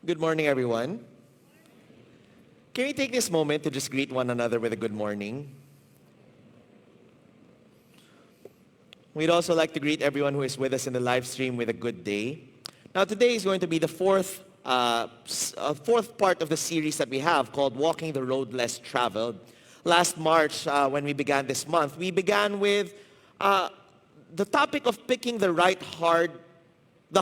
Good morning, everyone. Can we take this moment to just greet one another with a good morning? We'd also like to greet everyone who is with us in the live stream with a good day. Now, today is going to be the fourth part of the series that we have called Walking the Road Less Traveled. Last March, when we began this month, we began with the topic of picking the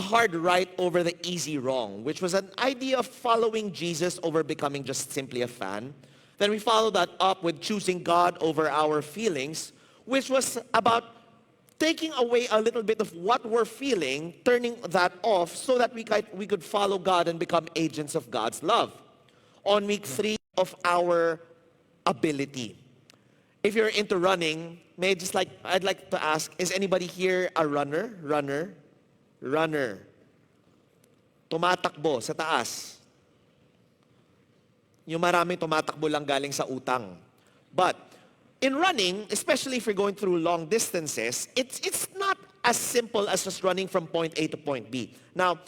hard right over the easy wrong, which was an idea of following Jesus over becoming just simply a fan. Then we followed that up with choosing God over our feelings, which was about taking away a little bit of what we're feeling, turning that off so that we could follow God and become agents of God's love. On week 3 of our ability. If you're into running, I'd like to ask, is anybody here a runner? Runner. Tumatakbo sa taas. Yung maraming tumatakbo lang galing sa utang. But in running, especially if you're going through long distances, it's not as simple as just running from point A to point B. Now,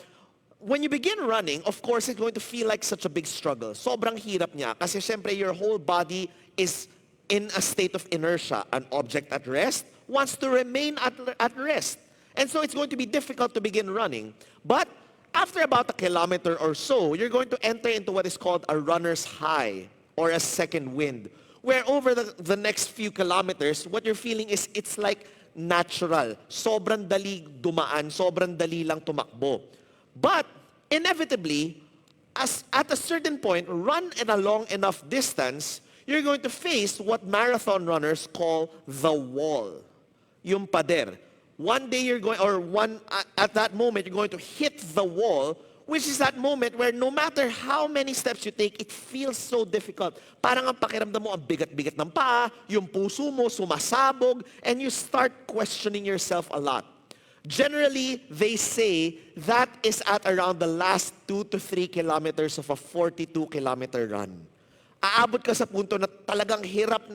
when you begin running, of course, it's going to feel like such a big struggle. Sobrang hirap niya kasi syempre your whole body is in a state of inertia. An object at rest wants to remain at rest. And so it's going to be difficult to begin running. But after about a kilometer or so, you're going to enter into what is called a runner's high or a second wind, where over the next few kilometers, what you're feeling is it's like natural. Sobrang dali dumaan, sobrang dali lang tumakbo. But inevitably, at a certain point, run in a long enough distance, you're going to face what marathon runners call the wall. Yung pader. One day at that moment, you're going to hit the wall, which is that moment where no matter how many steps you take, it feels so difficult. Parang ang pakiramdam mo, ang bigat-bigat ng paa, yung puso mo sumasabog, and you start questioning yourself a lot. Generally, they say that is at around the last 2 to 3 kilometers of a 42-kilometer run. Aabot ka sa punto na talagang hirap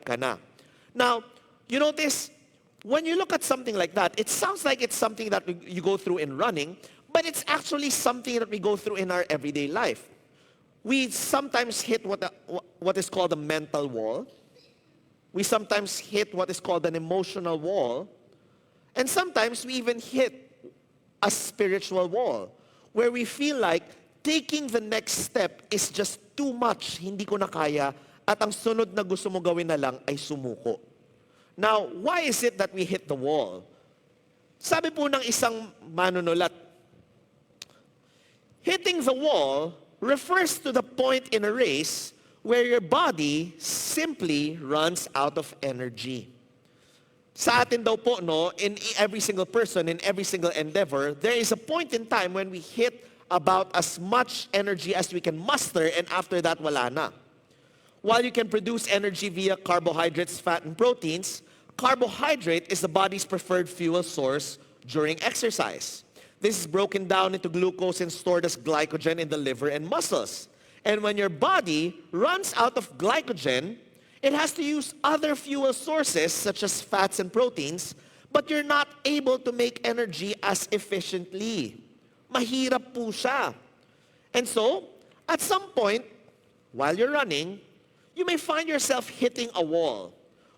ka na. Now, you notice, when you look at something like that, it sounds like it's something that you go through in running, but it's actually something that we go through in our everyday life. We sometimes hit what is called a mental wall. We sometimes hit what is called an emotional wall. And sometimes we even hit a spiritual wall, where we feel like taking the next step is just too much, hindi ko na kaya, at ang sunod na gusto mo gawin na lang ay sumuko. Now, why is it that we hit the wall? Sabi po ng isang manunulat, hitting the wall refers to the point in a race where your body simply runs out of energy. Sa atin daw po, no, in every single person, in every single endeavor, there is a point in time when we hit about as much energy as we can muster, and after that, wala na. While you can produce energy via carbohydrates, fat, and proteins, carbohydrate is the body's preferred fuel source during exercise. This is broken down into glucose and stored as glycogen in the liver and muscles. And when your body runs out of glycogen, it has to use other fuel sources such as fats and proteins, but you're not able to make energy as efficiently. Mahirap po siya. And so, at some point, while you're running, you may find yourself hitting a wall,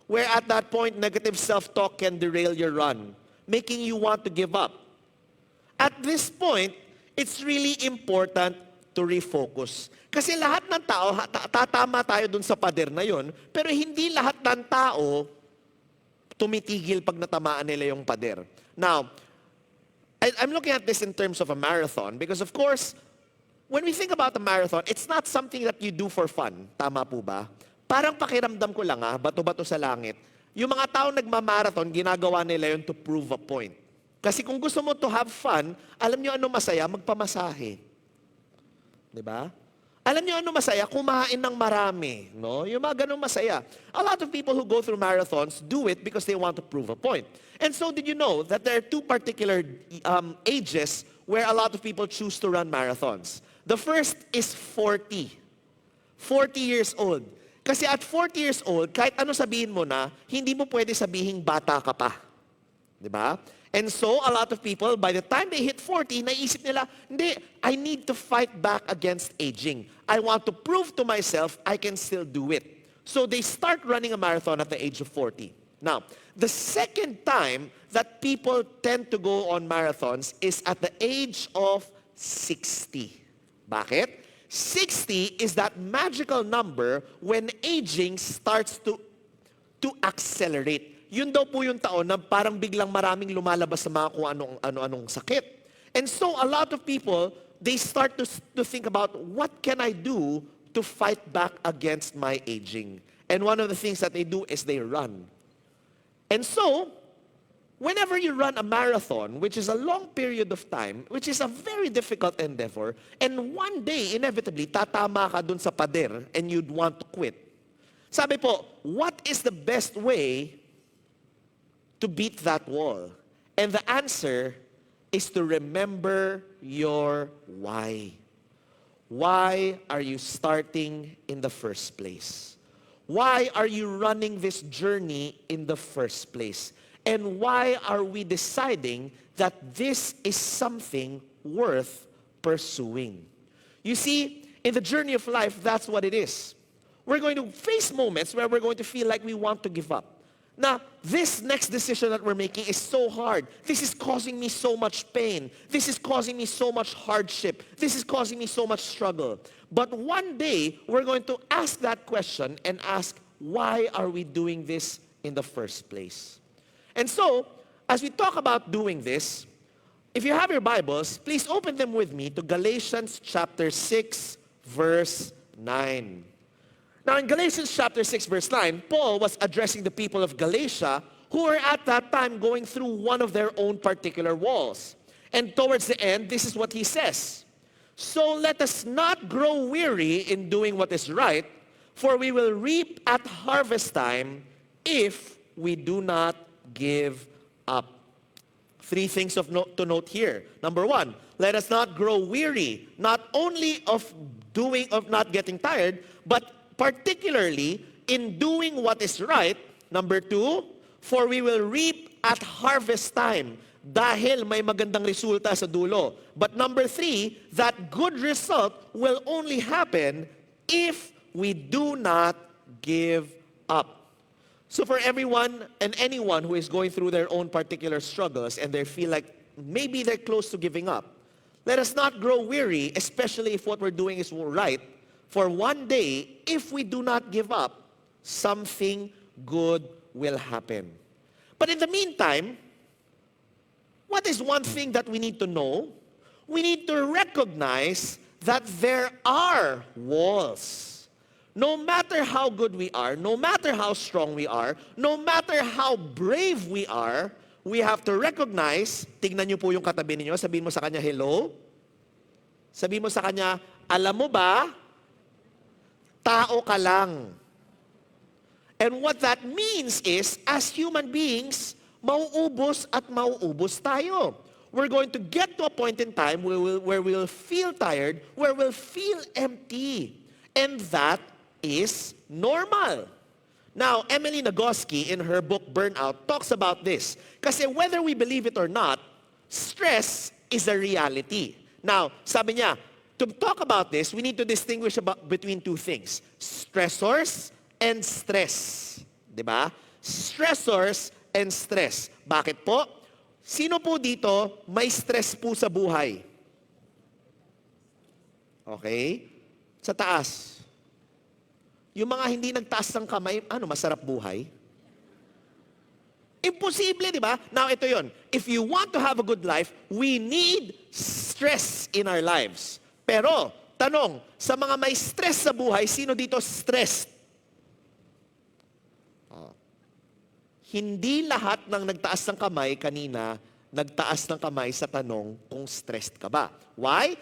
where at that point, negative self-talk can derail your run, making you want to give up. At this point, it's really important to refocus. Kasi lahat ng tao, tatama tayo dun sa pader na yon, pero hindi lahat ng tao tumitigil pag natamaan nila yung pader. Now, I'm looking at this in terms of a marathon because of course, when we think about a marathon, it's not something that you do for fun. Tama po ba? Parang pakiramdam ko lang bato-bato sa langit. Yung mga tao nagmamarathon, ginagawa nila yun to prove a point. Kasi kung gusto mo to have fun, alam nyo ano masaya? Magpamasahe. Diba? Alam nyo ano masaya? Kumain ng marami. No? Yung mga ganun masaya. A lot of people who go through marathons do it because they want to prove a point. And so did you know that there are 2 particular ages where a lot of people choose to run marathons? The first is 40. 40 years old. Kasi at 40 years old, kahit ano sabihin mo na, hindi mo pwede sabihing bata ka pa. Diba? And so, a lot of people, by the time they hit 40, naisip nila, hindi, I need to fight back against aging. I want to prove to myself I can still do it. So they start running a marathon at the age of 40. Now, the second time that people tend to go on marathons is at the age of 60. Bakit? 60 is that magical number when aging starts to accelerate. Yun daw po yung taon na parang biglang maraming lumalabas sa mga kung ano-anong sakit. And so a lot of people, they start to think about, what can I do to fight back against my aging? And one of the things that they do is they run. And so, whenever you run a marathon, which is a long period of time, which is a very difficult endeavor, and one day, inevitably, tatama ka dun sa pader and you'd want to quit. Sabi po, what is the best way to beat that wall? And the answer is to remember your why. Why are you starting in the first place? Why are you running this journey in the first place? And why are we deciding that this is something worth pursuing? You see, in the journey of life, that's what it is. We're going to face moments where we're going to feel like we want to give up. Now, this next decision that we're making is so hard. This is causing me so much pain. This is causing me so much hardship. This is causing me so much struggle. But one day, we're going to ask that question and ask, why are we doing this in the first place? And so, as we talk about doing this, if you have your Bibles, please open them with me to Galatians chapter 6, verse 9. Now, in Galatians chapter 6, verse 9, Paul was addressing the people of Galatia who were at that time going through one of their own particular walls. And towards the end, this is what he says. So let us not grow weary in doing what is right, for we will reap at harvest time if we do not give up. Three things to note here. Number one, let us not grow weary, not only of not getting tired, but particularly in doing what is right. Number two, for we will reap at harvest time, dahil may magandang resulta sa dulo. But number three, that good result will only happen if we do not give up. So for everyone and anyone who is going through their own particular struggles and they feel like maybe they're close to giving up, let us not grow weary, especially if what we're doing is right. For one day, if we do not give up, something good will happen. But in the meantime, what is one thing that we need to know? We need to recognize that there are walls. No matter how good we are, no matter how strong we are, no matter how brave we are, we have to recognize, tignan niyo po yung katabi niyo, sabihin mo sa kanya, hello. Sabihin mo sa kanya, alam mo ba, tao ka lang. And what that means is, as human beings, mauubos at mauubos tayo. We're going to get to a point in time where we'll feel tired, where we'll feel empty. And that is normal. Now, Emily Nagoski, in her book Burnout, talks about this. Kasi whether we believe it or not, stress is a reality. Now, sabi niya, to talk about this, we need to distinguish between two things. Stressors and stress. Diba? Stressors and stress. Bakit po? Sino po dito may stress po sa buhay? Okay? Sa taas. Yung mga hindi nagtaas ng kamay, masarap buhay? Imposible, di ba? Now, ito yon. If you want to have a good life, we need stress in our lives. Pero, tanong, sa mga may stress sa buhay, sino dito stressed? Hindi lahat ng nagtaas ng kamay kanina, nagtaas ng kamay sa tanong kung stressed ka ba. Why?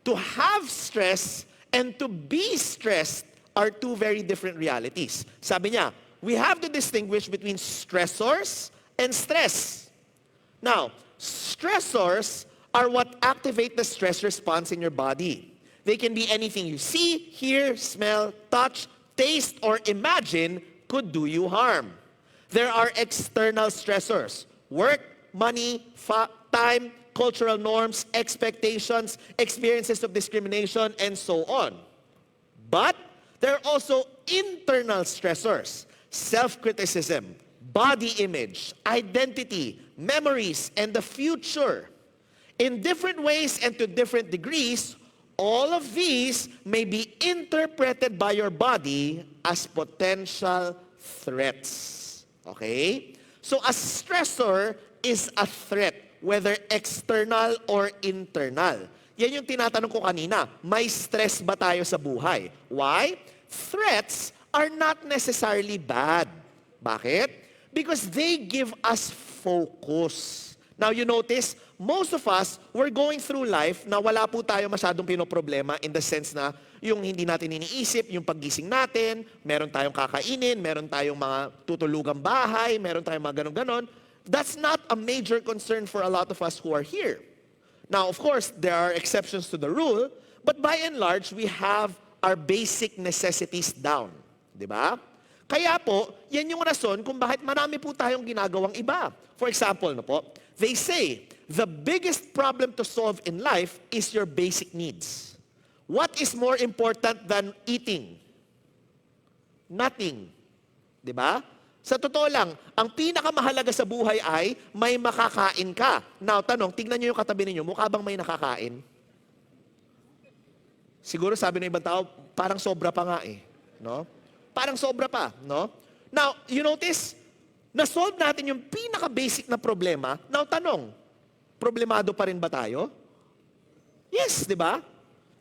To have stress and to be stressed are two very different realities. Sabi niya, we have to distinguish between stressors and stress. Now, stressors are what activate the stress response in your body. They can be anything you see, hear, smell, touch, taste, or imagine could do you harm. There are external stressors, work, money, time, cultural norms, expectations, experiences of discrimination, and so on. But there are also internal stressors, self-criticism, body image, identity, memories, and the future. In different ways and to different degrees, all of these may be interpreted by your body as potential threats. Okay? So a stressor is a threat, whether external or internal. Yan yung tinatanong ko kanina, may stress ba tayo sa buhay? Why? Threats are not necessarily bad. Bakit? Because they give us focus. Now you notice, most of us, we're going through life na wala po tayo masyadong pinoproblema in the sense na yung hindi natin iniisip, yung paggising natin, meron tayong kakainin, meron tayong mga tutulugang bahay, meron tayong mga ganon-ganon. That's not a major concern for a lot of us who are here. Now, of course, there are exceptions to the rule, but by and large, we have our basic necessities down. Di ba? Kaya po, yan yung rason kung bakit marami po tayong ginagawang iba. For example, no po, they say, the biggest problem to solve in life is your basic needs. What is more important than eating? Nothing. Di ba? Sa totoo lang, ang pinakamahalaga sa buhay ay may makakain ka. Now, tanong, tignan nyo yung katabi ninyo, mukha bang may nakakain? Siguro sabi ng ibang tao, parang sobra pa nga eh. No? Parang sobra pa. No? Now, you notice, na-solve natin yung pinaka-basic na problema. Now, tanong, problemado pa rin ba tayo? Yes, di ba?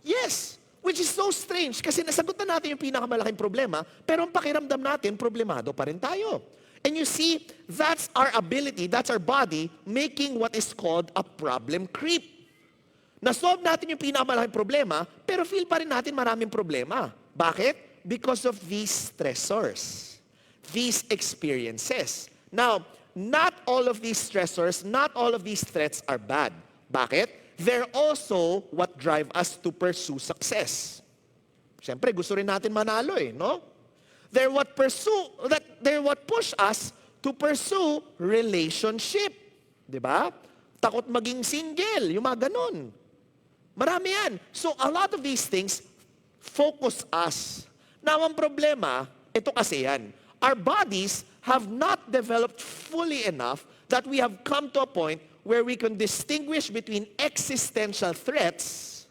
Yes. Which is so strange kasi nasagot na natin yung pinakamalaking problema, pero ang pakiramdam natin, problemado pa rin tayo. And you see, that's our ability, that's our body making what is called a problem creep. Na-solve natin yung pinakamalaking problema, pero feel pa rin natin maraming problema. Bakit? Because of these stressors, these experiences. Now, not all of these stressors, not all of these threats are bad. Bakit? They're also what drive us to pursue success. Siyempre, gusto rin natin manalo eh, no? They're what push us to pursue relationship. Di ba? Takot maging single, yung mga ganun. Marami yan. So, a lot of these things focus us. Now, ang problema, ito kasi yan. Our bodies have not developed fully enough that we have come to a point where we can distinguish between existential threats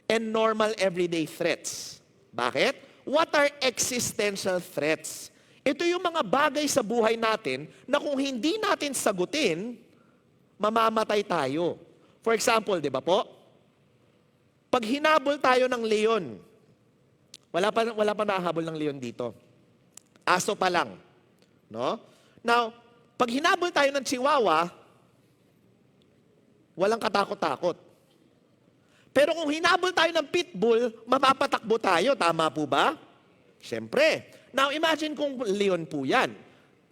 and normal everyday threats. Bakit? What are existential threats? Ito yung mga bagay sa buhay natin na kung hindi natin sagutin, mamamatay tayo. For example, di ba po? Pag hinabol tayo ng leon, wala pa nahahabol ng leon dito. Aso pa lang. No? Now, pag hinabol tayo ng chihuahua, walang katakot-takot. Pero kung hinabol tayo ng pitbull, mapapatakbo tayo. Tama po ba? Siyempre. Now, imagine kung leon po yan.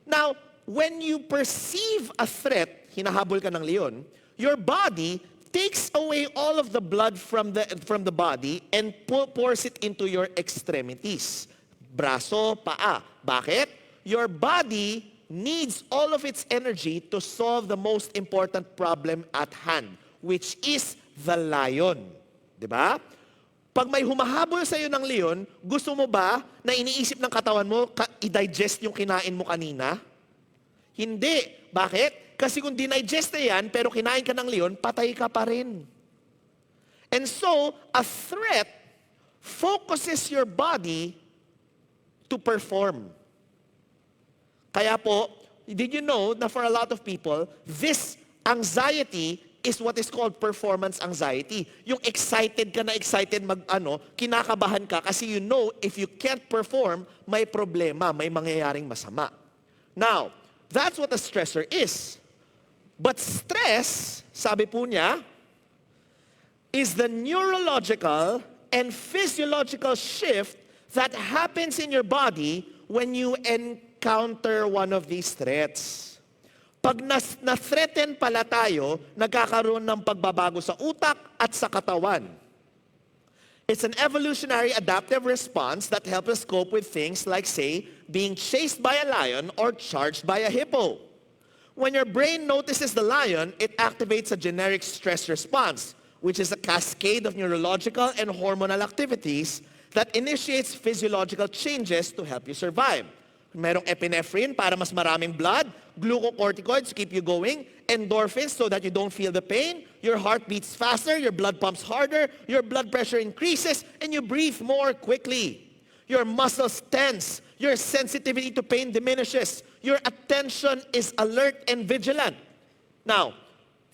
Now, when you perceive a threat, hinahabol ka ng leon, your body takes away all of the blood from the body and pours it into your extremities. Braso, paa. Bakit? Your body needs all of its energy to solve the most important problem at hand, which is the lion. Diba? Pag may humahabol sa iyo ng leon, gusto mo ba na iniisip ng katawan mo, i-digest yung kinain mo kanina? Hindi. Bakit? Kasi kung dinigest na yan, pero kinain ka ng leon, patay ka pa rin. And so, a threat focuses your body to perform. Kaya po, did you know na for a lot of people, this anxiety is what is called performance anxiety. Yung excited ka na excited kinakabahan ka kasi you know if you can't perform, may problema, may mangyayaring masama. Now, that's what a stressor is. But stress, sabi po niya, is the neurological and physiological shift that happens in your body when you encounter one of these threats. Pag na-threaten pala tayo, nagkakaroon ng pagbabago sa utak at sa katawan. It's an evolutionary adaptive response that helps us cope with things like, say, being chased by a lion or charged by a hippo. when your brain notices the lion, it activates a generic stress response, which is a cascade of neurological and hormonal activities that initiates physiological changes to help you survive. Merong epinephrine para mas maraming blood, glucocorticoids to keep you going, endorphins so that you don't feel the pain, your heart beats faster, your blood pumps harder, your blood pressure increases, and you breathe more quickly. Your muscles tense, your sensitivity to pain diminishes, your attention is alert and vigilant. Now,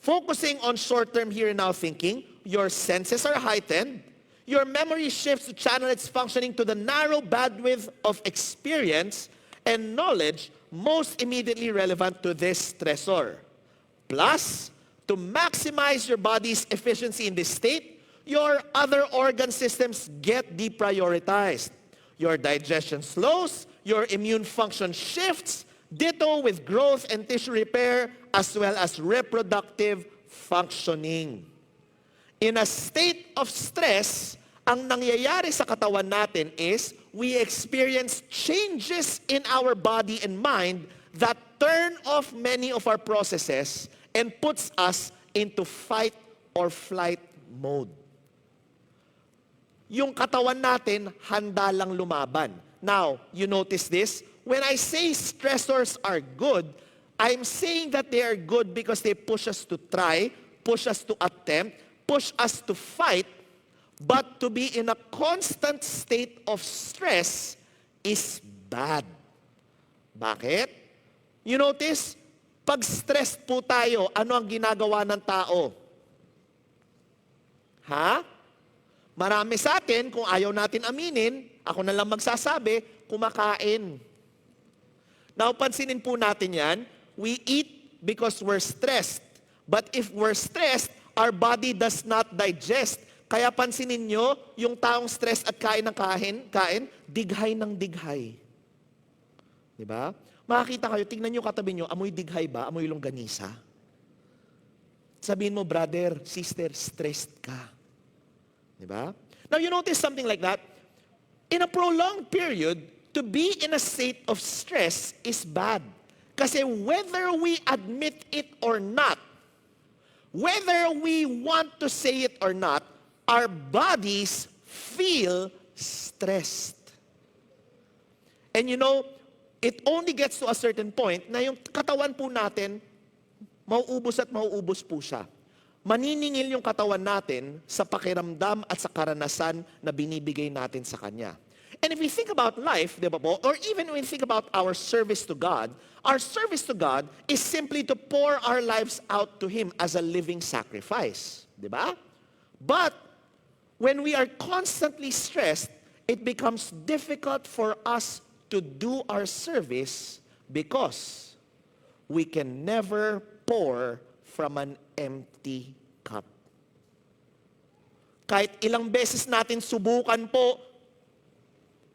focusing on short-term here and now thinking, your senses are heightened, your memory shifts to channel its functioning to the narrow bandwidth of experience and knowledge most immediately relevant to this stressor. Plus, to maximize your body's efficiency in this state, your other organ systems get deprioritized. Your digestion slows, your immune function shifts, ditto with growth and tissue repair, as well as reproductive functioning. In a state of stress, ang nangyayari sa katawan natin is we experience changes in our body and mind that turn off many of our processes and puts us into fight or flight mode. Yung katawan natin, handa lang lumaban. Now, you notice this? When I say stressors are good, I'm saying that they are good because they push us to try, push us to attempt, push us to fight, but to be in a constant state of stress is bad. Bakit? You notice, pag stressed po tayo, ano ang ginagawa ng tao? Ha? Marami sa atin, kung ayaw natin aminin, ako na lang magsasabi, kumakain. Now, pansinin po natin yan, we eat because we're stressed. But if we're stressed, our body does not digest. Kaya pansinin nyo, yung taong stress at kain ng kain, dighay ng dighay. Diba? Makakita kayo, tingnan nyo katabi nyo, amoy dighay ba? Amoy longganisa? Sabihin mo, brother, sister, stressed ka. Diba? Now, you notice something like that? In a prolonged period, to be in a state of stress is bad. Kasi whether we admit it or not, whether we want to say it or not, our bodies feel stressed. And you know, it only gets to a certain point na yung katawan po natin, mauubos at mauubos po siya. Maniningil yung katawan natin sa pakiramdam at sa karanasan na binibigay natin sa Kanya. And if we think about life, di ba po, or even when we think about our service to God is simply to pour our lives out to Him as a living sacrifice. Di ba? But, when we are constantly stressed, it becomes difficult for us to do our service because we can never pour from an empty cup. Kahit ilang beses natin subukan po,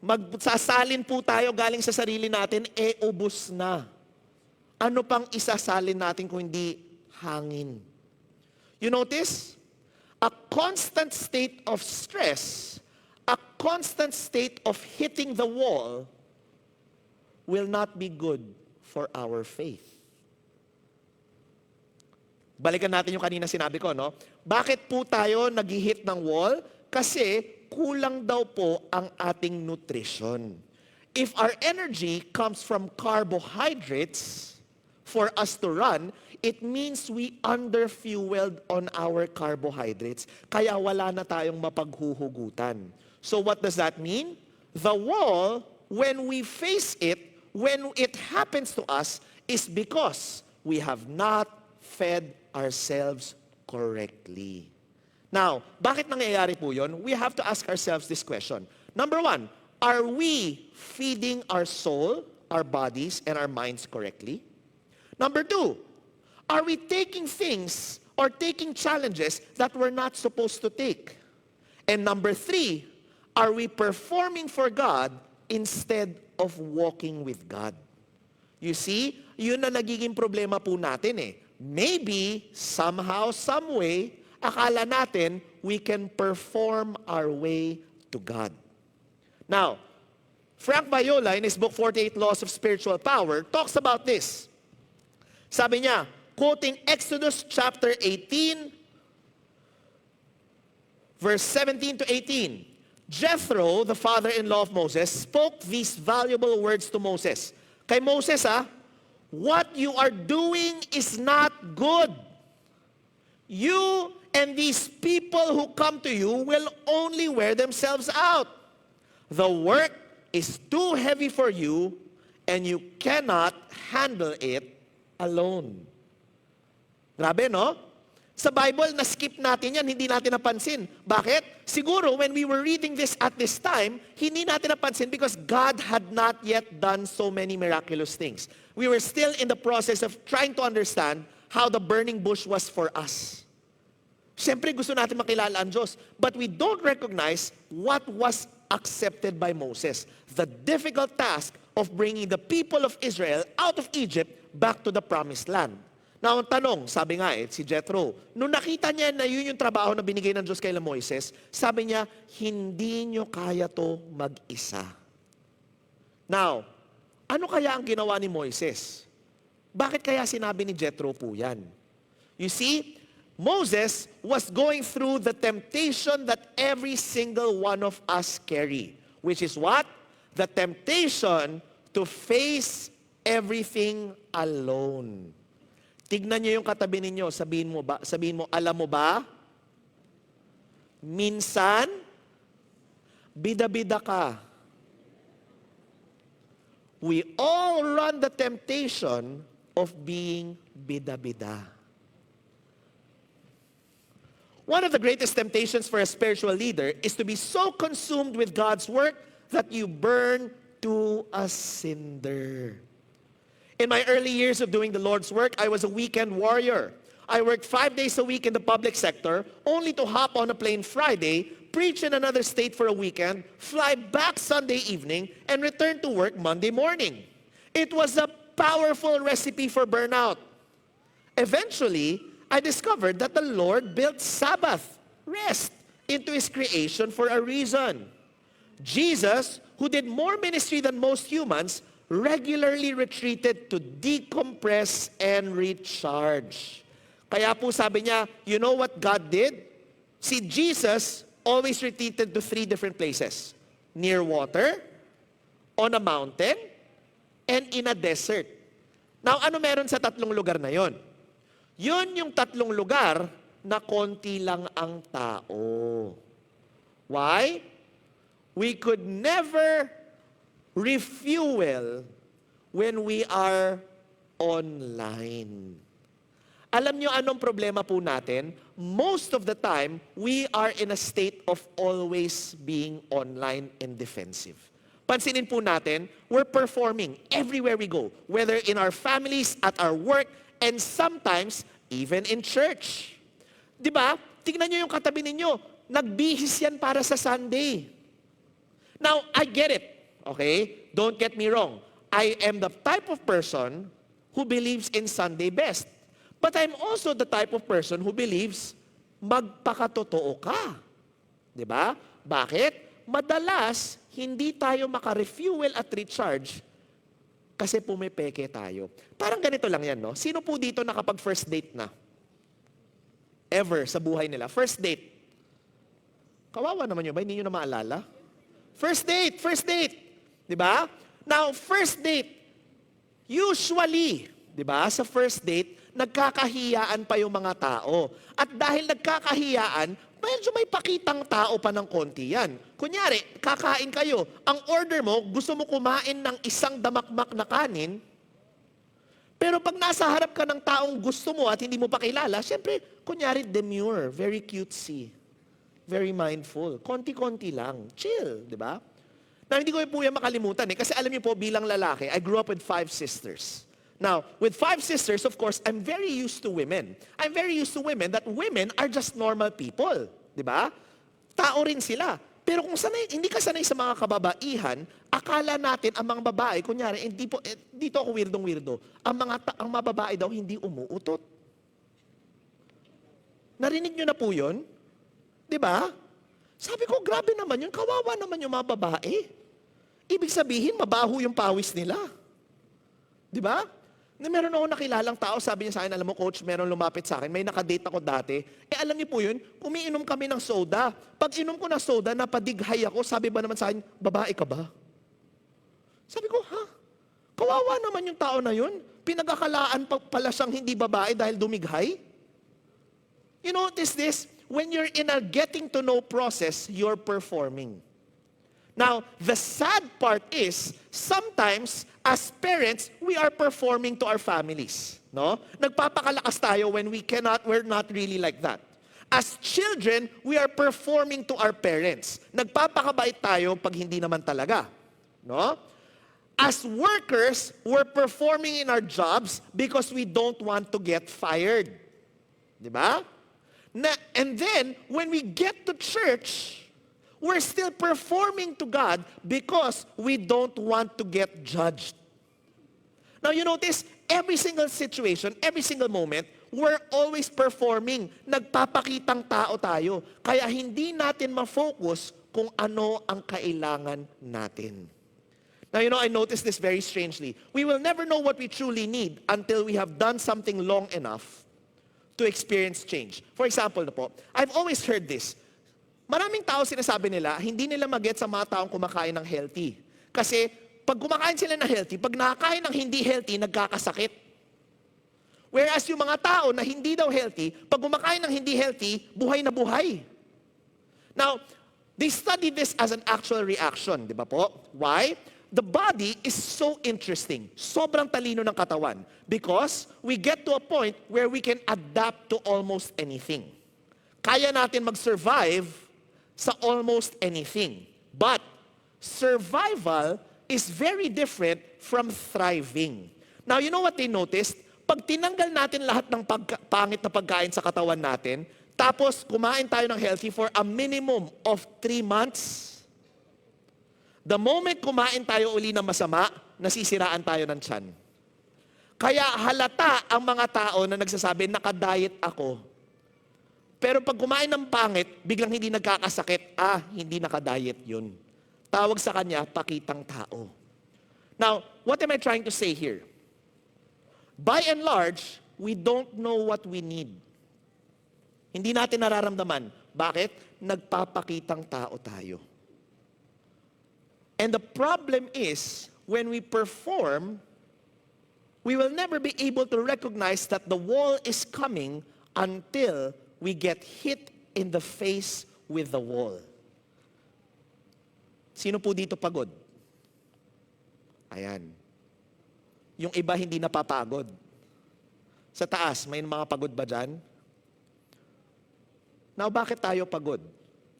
magsasalin po tayo galing sa sarili natin, ubos na. Ano pang isasalin natin kung hindi hangin? You notice? A constant state of stress, a constant state of hitting the wall will not be good for our faith. Balikan natin yung kanina sinabi ko, no? Bakit po tayo nag-hit ng wall? Kasi kulang daw po ang ating nutrition. If our energy comes from carbohydrates for us to run, it means we underfueled on our carbohydrates. Kaya wala na tayong mapaghuhugutan. So what does that mean? The wall, when we face it, when it happens to us, is because we have not fed ourselves correctly. Now, bakit nangyayari po yun? We have to ask ourselves this question. Number one, are we feeding our soul, our bodies, and our minds correctly? Number two, are we taking things or taking challenges that we're not supposed to take? And number three, are we performing for God instead of walking with God? You see, yun na nagiging problema po natin eh. Maybe, somehow, some way, akala natin we can perform our way to God. Now, Frank Viola in his book 48 Laws of Spiritual Power talks about this. Sabi niya, quoting Exodus chapter 18, verse 17 to 18, Jethro, the father-in-law of Moses, spoke these valuable words to Moses. Kay Moses, what you are doing is not good. You and these people who come to you will only wear themselves out. The work is too heavy for you, and you cannot handle it alone. Grabe, no? Sa Bible, na-skip natin yan, hindi natin napansin. Bakit? Siguro, when we were reading this at this time, hindi natin napansin because God had not yet done so many miraculous things. We were still in the process of trying to understand how the burning bush was for us. Siyempre, gusto natin makilala ang Diyos, but we don't recognize what was accepted by Moses. The difficult task of bringing the people of Israel out of Egypt back to the promised land. Now, ang tanong, sabi nga si Jethro, nung nakita niya na yun yung trabaho na binigay ng Diyos kay Moises, sabi niya, hindi nyo kaya to mag-isa. Now, ano kaya ang ginawa ni Moises? Bakit kaya sinabi ni Jethro po yan? You see, Moses was going through the temptation that every single one of us carry, which is what? The temptation to face everything alone. Tignan niyo yung katabi ninyo, sabihin mo, alam mo ba? Minsan, bida-bida ka. We all run the temptation of being bida-bida. One of the greatest temptations for a spiritual leader is to be so consumed with God's work that you burn to a cinder. In my early years of doing the Lord's work, I was a weekend warrior. I worked 5 days a week in the public sector, only to hop on a plane Friday, preach in another state for a weekend, fly back Sunday evening, and return to work Monday morning. It was a powerful recipe for burnout. Eventually, I discovered that the Lord built Sabbath, rest, into His creation for a reason. Jesus, who did more ministry than most humans, regularly retreated to decompress and recharge. Kaya po sabi niya, you know what God did? Si Jesus always retreated to 3 different places. Near water, on a mountain, and in a desert. Now, ano meron sa 3 lugar na yon? Yun yung 3 lugar na konti lang ang tao. Why? We could never refuel when we are online. Alam nyo anong problema po natin? Most of the time, we are in a state of always being online and defensive. Pansinin po natin, we're performing everywhere we go, whether in our families, at our work, and sometimes even in church. Diba? Tingnan nyo yung katabi ninyo, nagbihis yan para sa Sunday. Now, I get it. Okay? Don't get me wrong. I am the type of person who believes in Sunday best. But I'm also the type of person who believes magpakatotoo ka. Diba? Bakit? Madalas, hindi tayo makarefuel at recharge kasi pumipeke tayo. Parang ganito lang yan, no? Sino po dito nakapag first date na? Ever sa buhay nila? First date. Kawawa naman yun ba? Hindi nyo na maalala? First date, first date. Diba? Now, first date, usually, diba, sa first date, nagkakahiyaan pa yung mga tao. At dahil nagkakahiyaan, medyo may pakitang tao pa ng konti yan. Kunyari, kakain kayo, ang order mo, gusto mo kumain ng isang damakmak na kanin, pero pag nasa harap ka ng taong gusto mo at hindi mo pa kilala, syempre, kunyari, demure, very cutesy, very mindful, konti-konti lang, chill, di ba? Now, hindi ko po yan makalimutan kasi alam niyo po, bilang lalaki, I grew up with 5 sisters. Now, with 5 sisters, of course, I'm very used to women. I'm very used to women that women are just normal people. Di ba? Tao rin sila. Pero kung hindi ka sanay sa mga kababaihan, akala natin ang mga babae, kunyari, dito ako weirdong-weirdo, ang mga babae daw hindi umuutot. Narinig nyo na po yun? Di ba? Sabi ko, grabe naman yun, kawawa naman yung mga babae. Ibig sabihin, mabaho yung pawis nila. Di ba? Na meron ako nakilalang tao, sabi niya sa akin, alam mo coach, meron lumapit sa akin, may nakadate ako dati. Alam niyo po yun, umiinom kami ng soda. Pag inom ko ng soda, napadighay ako, sabi ba naman sa akin, babae ka ba? Sabi ko, ha? Kawawa naman yung tao na yun. Pinagkakalaan pa pala siyang hindi babae dahil dumighay. You notice this? When you're in a getting to know process, you're performing. Now, the sad part is, sometimes, as parents, we are performing to our families. No? Nagpapakalakas tayo when we're not really like that. As children, we are performing to our parents. Nagpapakabait tayo pag hindi naman talaga. No? As workers, we're performing in our jobs because we don't want to get fired. Diba? And then, when we get to church, we're still performing to God because we don't want to get judged. Now you notice, every single situation, every single moment, we're always performing. Nagpapakitang tao tayo. Kaya hindi natin ma-focus kung ano ang kailangan natin. Now I noticed this very strangely. We will never know what we truly need until we have done something long enough to experience change. For example, I've always heard this. Maraming tao sinasabi nila, hindi nila mag-get sa mga taong kumakain ng healthy. Kasi, pag kumakain sila ng healthy, pag nakakain ng hindi healthy, nagkakasakit. Whereas yung mga tao na hindi daw healthy, pag kumakain ng hindi healthy, buhay na buhay. Now, they study this as an actual reaction, di ba po? Why? The body is so interesting. Sobrang talino ng katawan. Because we get to a point where we can adapt to almost anything. Kaya natin mag-survive sa almost anything. But survival is very different from thriving. Now, you know what they noticed? Pag tinanggal natin lahat ng pangit na pagkain sa katawan natin, tapos kumain tayo ng healthy for a minimum of 3 months, the moment kumain tayo uli ng masama, nasisiraan tayo ng tiyan. Kaya halata ang mga tao na nagsasabi, naka-diet ako. Pero pag kumain ng pangit, biglang hindi nagkakasakit, hindi naka-diet yun. Tawag sa kanya, pakitang tao. Now, what am I trying to say here? By and large, we don't know what we need. Hindi natin nararamdaman. Bakit? Nagpapakitang tao tayo. And the problem is, when we perform, we will never be able to recognize that the wall is coming until we get hit in the face with the wall. Sino po dito pagod? Ayan. Yung iba hindi napapagod. Sa taas, may mga pagod ba dyan? Now, bakit tayo pagod?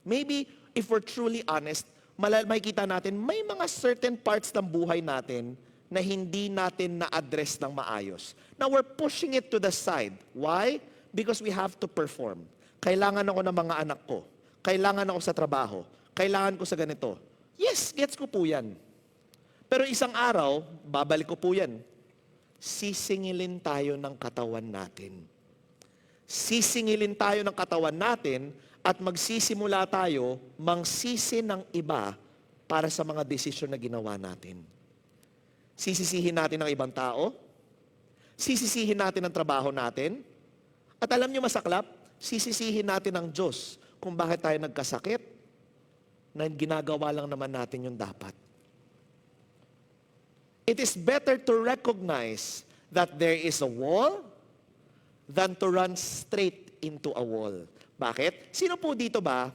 Maybe, if we're truly honest, makikita natin, may mga certain parts ng buhay natin na hindi natin na-address ng maayos. Now, we're pushing it to the side. Why? Because we have to perform. Kailangan ako ng mga anak ko. Kailangan ako sa trabaho. Kailangan ko sa ganito. Yes, gets ko po yan. Pero isang araw, babalik ko po yan. Sisingilin tayo ng katawan natin. Sisingilin tayo ng katawan natin at magsisimula tayo mangsisi ng iba para sa mga desisyon na ginawa natin. Sisisihin natin ang ibang tao. Sisisihin natin ang trabaho natin. At alam niyo masaklap, sisisihin natin ang Diyos kung bakit tayo nagkasakit na ginagawa lang naman natin yung dapat. It is better to recognize that there is a wall than to run straight into a wall. Bakit? Sino po dito ba?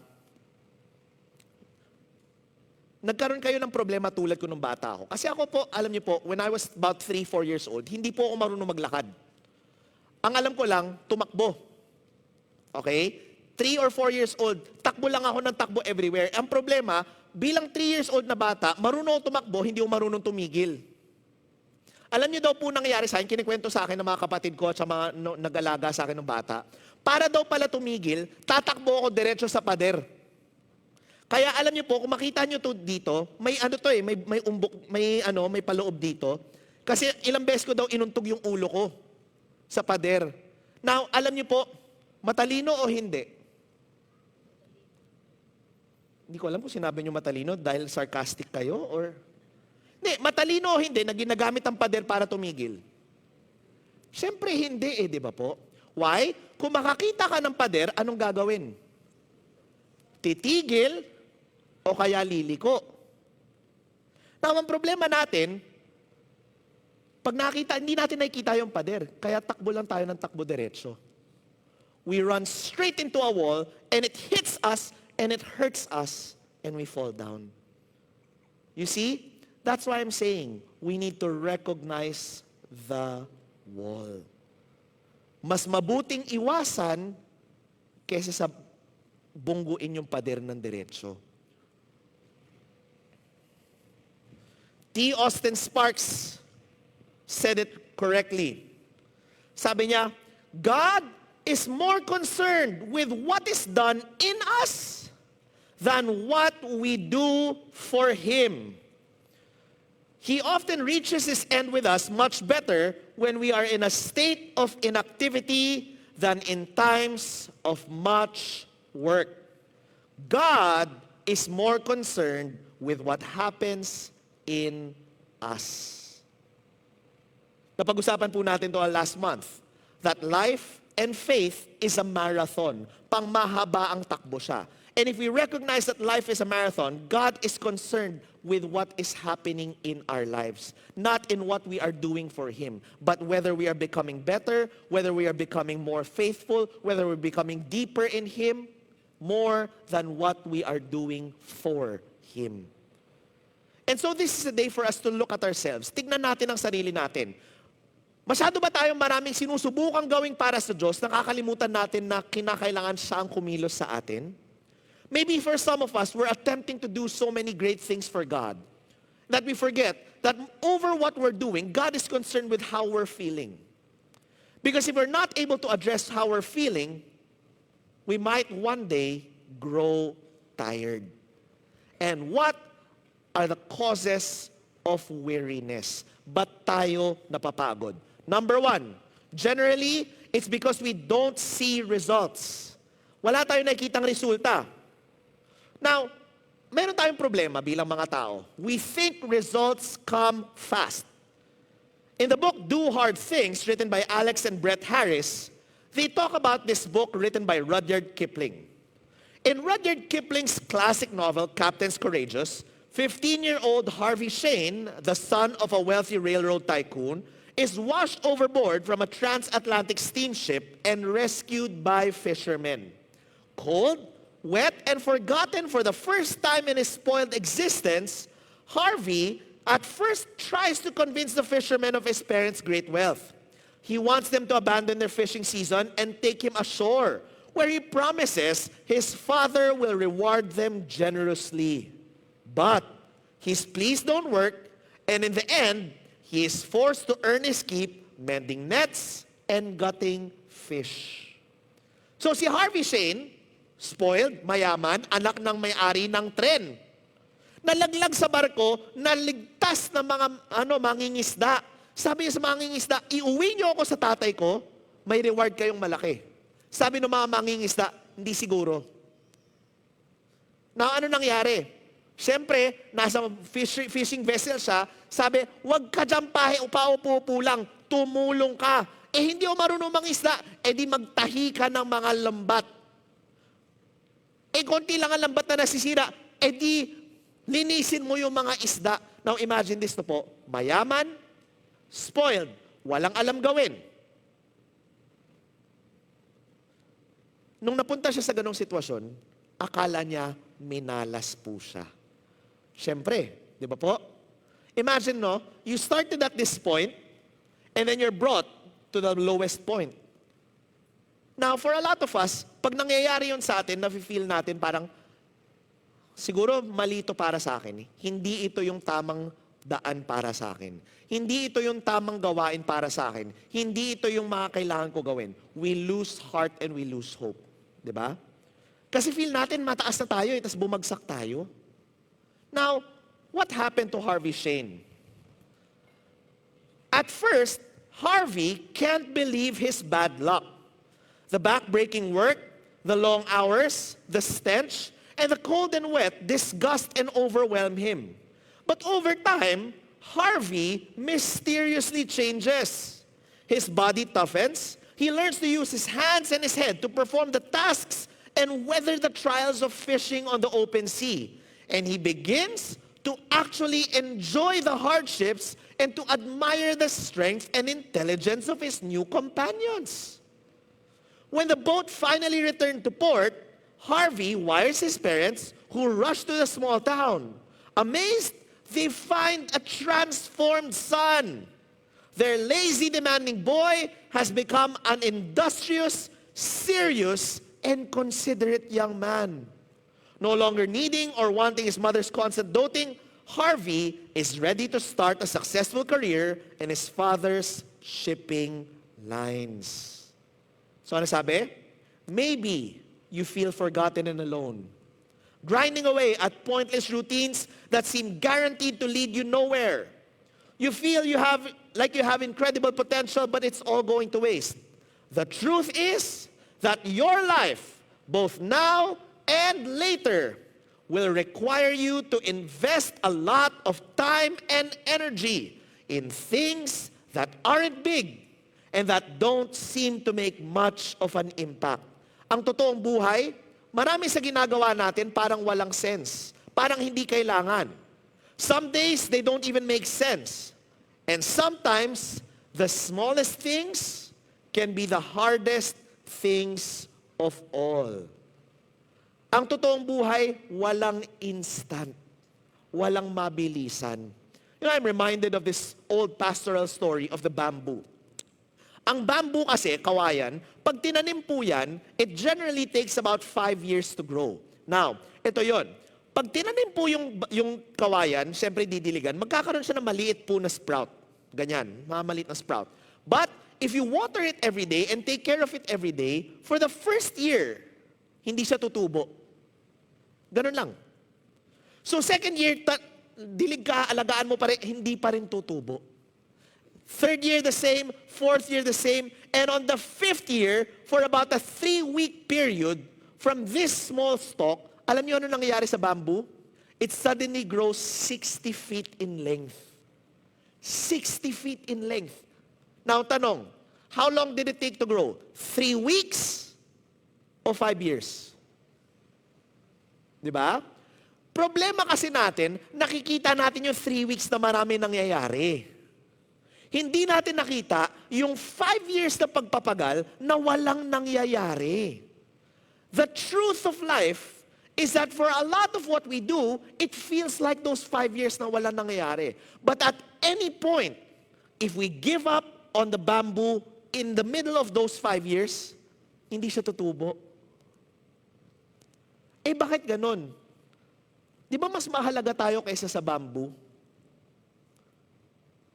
Nagkaroon kayo ng problema tulad ko nung bata ako. Kasi ako po, alam niyo po, when I was about 3-4 years old, hindi po ako marunong maglakad. Ang alam ko lang, tumakbo. Okay? 3 or 4 years old, takbo lang ako ng takbo everywhere. Ang problema, bilang 3 years old na bata, marunong tumakbo, hindi ako marunong tumigil. Alam niyo daw po nangyayari sa akin, kinikwento sa akin ng mga kapatid ko at sa mga nag-alaga sa akin ng bata. Para daw pala tumigil, tatakbo ako diretso sa pader. Kaya alam niyo po, kung makita niyo to dito, may may umbok, may paloob dito. Kasi ilang beses ko daw inuntog yung ulo ko sa pader. Now, alam niyo po, matalino o hindi? Hindi ko alam kung sinabi niyo matalino dahil sarcastic kayo or... Hindi, matalino o hindi na ginagamit ang pader para tumigil? Siyempre hindi di ba po? Why? Kung makakita ka ng pader, anong gagawin? Titigil o kaya liliko? Now, ang problema natin, pag nakita, hindi natin nakikita yung pader, kaya takbo lang tayo ng takbo diretso. We run straight into a wall, and it hits us, and it hurts us, and we fall down. You see? That's why I'm saying, we need to recognize the wall. Mas mabuting iwasan kaysa sa bungguin yung pader ng diretso. T. Austin Sparks said it correctly. Sabi niya, God is more concerned with what is done in us than what we do for Him. He often reaches His end with us much better when we are in a state of inactivity than in times of much work. God is more concerned with what happens in us. Napag-usapan po natin to last month, that life and faith is a marathon. Pangmahaba ang takbo siya. And if we recognize that life is a marathon, God is concerned with what is happening in our lives. Not in what we are doing for Him, but whether we are becoming better, whether we are becoming more faithful, whether we're becoming deeper in Him, more than what we are doing for Him. And so this is a day for us to look at ourselves. Tignan natin ang sarili natin. Masyado ba tayong maraming sinusubukang gawing para sa Diyos, nakakalimutan natin na kinakailangan siya ang kumilos sa atin? Maybe for some of us, we're attempting to do so many great things for God that we forget that over what we're doing, God is concerned with how we're feeling. Because if we're not able to address how we're feeling, we might one day grow tired. And what are the causes of weariness? Ba't tayo napapagod? Number one, generally, it's because we don't see results. Wala tayong nakikitang resulta. Now, meron tayong problema bilang mga tao. We think results come fast. In the book, Do Hard Things, written by Alex and Brett Harris, they talk about this book written by Rudyard Kipling. In Rudyard Kipling's classic novel, Captain's Courageous, 15-year-old Harvey Shane, the son of a wealthy railroad tycoon, is washed overboard from a transatlantic steamship and rescued by fishermen. Cold, wet, and forgotten for the first time in his spoiled existence, Harvey at first tries to convince the fishermen of his parents' great wealth. He wants them to abandon their fishing season and take him ashore, where he promises his father will reward them generously. But his pleas don't work, and in the end, he is forced to earn his keep mending nets and gutting fish. So si Harvey Shane, spoiled, mayaman, anak ng may-ari ng tren, nalaglag sa barko, naligtas ng mga mangingisda. Sabi niya sa mangingisda, iuwi niyo ako sa tatay ko, may reward kayong malaki. Sabi ng mga mangingisda, hindi siguro. Na ano nangyari? Siyempre, nasa fishing vessel siya, sabi, huwag ka dyan paupo-upo lang, tumulong ka. Hindi o marunong mangisda, di magtahi ka ng mga lambat. Konti lang ang lambat na nasisira, di linisin mo yung mga isda. Now imagine this po, mayaman, spoiled, walang alam gawin. Nung napunta siya sa ganong sitwasyon, akala niya minalas po siya. Siyempre, di ba po? Imagine, no? You started at this point, and then you're brought to the lowest point. Now, for a lot of us, pag nangyayari yun sa atin, nafe-feel natin parang, siguro mali ito para sa akin. Hindi ito yung tamang daan para sa akin. Hindi ito yung tamang gawain para sa akin. Hindi ito yung mga kailangan ko gawin. We lose heart and we lose hope. Di ba? Kasi feel natin mataas na tayo, tapos bumagsak tayo. Now, what happened to Harvey Shane? At first, Harvey can't believe his bad luck. The back-breaking work, the long hours, the stench, and the cold and wet disgust and overwhelm him. But over time, Harvey mysteriously changes. His body toughens. He learns to use his hands and his head to perform the tasks and weather the trials of fishing on the open sea. And he begins to actually enjoy the hardships and to admire the strength and intelligence of his new companions. When the boat finally returned to port, Harvey wires his parents, who rush to the small town. Amazed, they find a transformed son. Their lazy, demanding boy has become an industrious, serious, and considerate young man. No longer needing or wanting his mother's constant doting, Harvey is ready to start a successful career in his father's shipping lines. So ano sabi? Maybe you feel forgotten and alone, grinding away at pointless routines that seem guaranteed to lead you nowhere. You feel you have incredible potential, but it's all going to waste. The truth is that your life, both now and later, will require you to invest a lot of time and energy in things that aren't big and that don't seem to make much of an impact. Ang totoong buhay, marami sa ginagawa natin parang walang sense, parang hindi kailangan. Some days, they don't even make sense. And sometimes, the smallest things can be the hardest things of all. Ang totoong buhay, walang instant. Walang mabilisan. You know, I'm reminded of this old pastoral story of the bamboo. Ang bamboo kasi, kawayan, pag tinanim po yan, it generally takes about 5 years to grow. Now, ito yon. Pag tinanim po yung kawayan, siyempre didiligan, magkakaroon siya ng maliit po na sprout. Ganyan, maliit na sprout. But, if you water it every day and take care of it every day, for the first year, hindi siya tutubo. Ganun lang. So, second year, dilig ka, alagaan mo pa rin, hindi pa rin tutubo. Third year, the same. Fourth year, the same. And on the fifth year, for about a 3-week period, from this small stalk, alam niyo ano nangyayari sa bamboo? It suddenly grows 60 feet in length. 60 feet in length. Now, tanong, how long did it take to grow? 3 weeks o 5 years? Di ba? Problema kasi natin, nakikita natin yung 3 weeks na marami nangyayari. Hindi natin nakita yung 5 years na pagpapagal na walang nangyayari. The truth of life is that for a lot of what we do, it feels like those 5 years na walang nangyayari. But at any point, if we give up on the bamboo in the middle of those 5 years, hindi siya tutubo. Eh bakit ganun? Di ba mas mahalaga tayo kaysa sa bamboo?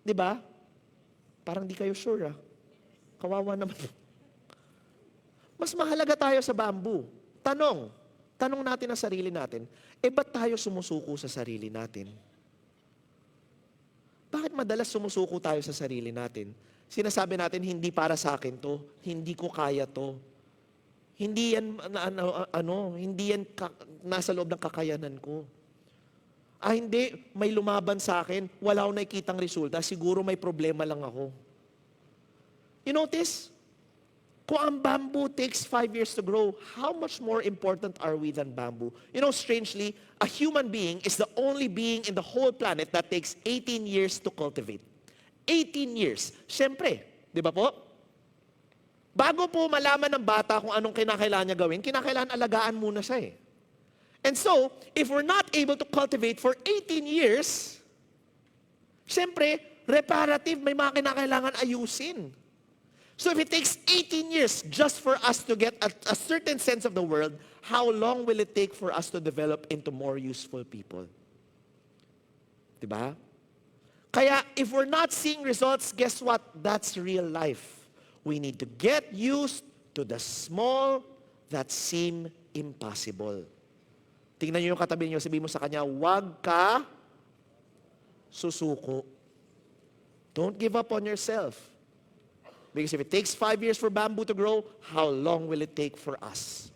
Di ba? Parang di kayo sure Kawawa naman. Mas mahalaga tayo sa bamboo. Tanong natin ang sarili natin, ba't tayo sumusuko sa sarili natin? Bakit madalas sumusuko tayo sa sarili natin? Sinasabi natin, hindi para sa akin to, hindi ko kaya to. Hindi yan, hindi yan nasa loob ng kakayanan ko. Hindi, may lumaban sa akin, wala akong nakikitang resulta, siguro may problema lang ako. You notice? Kung ang bamboo takes 5 years to grow, how much more important are we than bamboo? You know, strangely, a human being is the only being in the whole planet that takes 18 years to cultivate. 18 years. Siyempre, di ba po? Bago po malaman ng bata kung anong kinakailangan niya gawin, kinakailangan alagaan muna siya eh. And so, if we're not able to cultivate for 18 years, siyempre, reparative, may mga kinakailangan ayusin. So if it takes 18 years just for us to get a certain sense of the world, how long will it take for us to develop into more useful people? Diba? Kaya, if we're not seeing results, guess what? That's real life. We need to get used to the small that seem impossible. Tingnan niyo yung katabi niyo, sabihin mo sa kanya, huwag ka susuko. Don't give up on yourself. Because if it takes 5 years for bamboo to grow, how long will it take for us?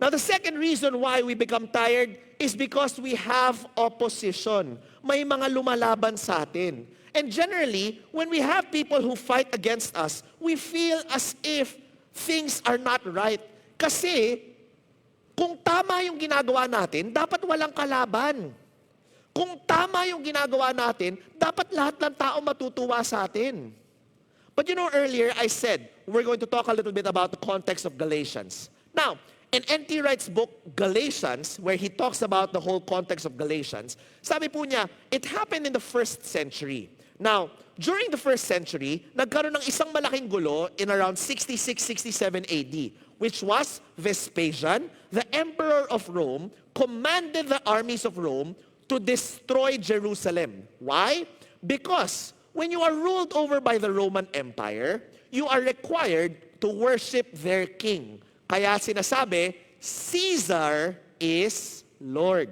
Now, the second reason why we become tired is because we have opposition. May mga lumalaban sa atin. And generally, when we have people who fight against us, we feel as if things are not right. Kasi, kung tama yung ginagawa natin, dapat walang kalaban. Kung tama yung ginagawa natin, dapat lahat ng tao matutuwa sa atin. But you know, earlier I said, we're going to talk a little bit about the context of Galatians. Now, in N.T. Wright's book, Galatians, where he talks about the whole context of Galatians, sabi po niya, it happened in the 1st century. Now, during the 1st century, nagkaroon ng isang malaking gulo in around 66-67 AD, which was Vespasian, the emperor of Rome, commanded the armies of Rome to destroy Jerusalem. Why? Because when you are ruled over by the Roman Empire, you are required to worship their king. Kaya sinasabi, Caesar is Lord.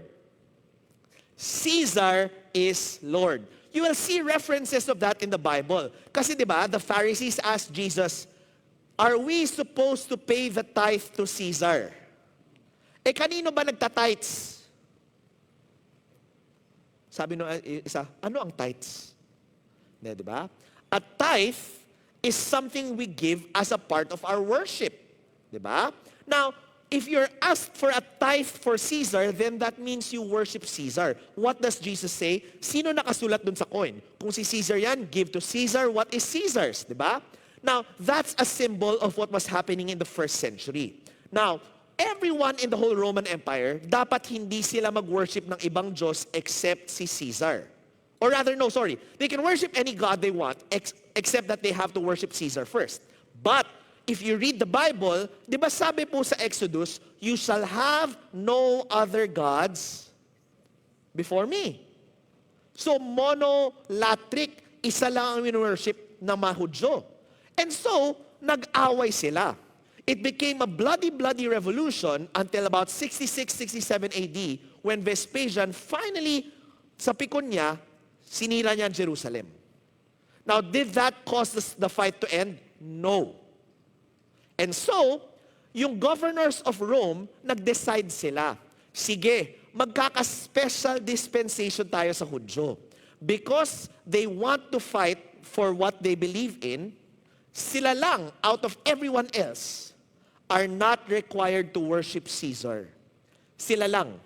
Caesar is Lord. You will see references of that in the Bible. Kasi di ba, the Pharisees asked Jesus, are we supposed to pay the tithe to Caesar? Eh kanino ba nagtitithes? Sabi nung isa, ano ang tithes? Di ba? A tithe is something we give as a part of our worship. Di ba? Now, if you're asked for a tithe for Caesar, then that means you worship Caesar. What does Jesus say? Sino nakasulat dun sa coin? Kung si Caesar yan, give to Caesar what is Caesar's. Di ba? Now, that's a symbol of what was happening in the 1st century. Now, everyone in the whole Roman Empire, dapat hindi sila mag-worship ng ibang Diyos except si Caesar. Or rather, no, sorry. They can worship any God they want, except that they have to worship Caesar first. But, if you read the Bible, di ba sabi po sa Exodus, you shall have no other gods before me. So, monolatric, isa lang ang worship ng mga Hudyo. And so, nag-away sila. It became a bloody revolution until about 66-67 AD when Vespasian finally, sa pikon niya, sinira niya Jerusalem. Now, did that cause the fight to end? No. And so, yung governors of Rome, nag-decide sila, sige, magkaka-special dispensation tayo sa Hudyo. Because they want to fight for what they believe in, sila lang, out of everyone else, are not required to worship Caesar. Sila lang.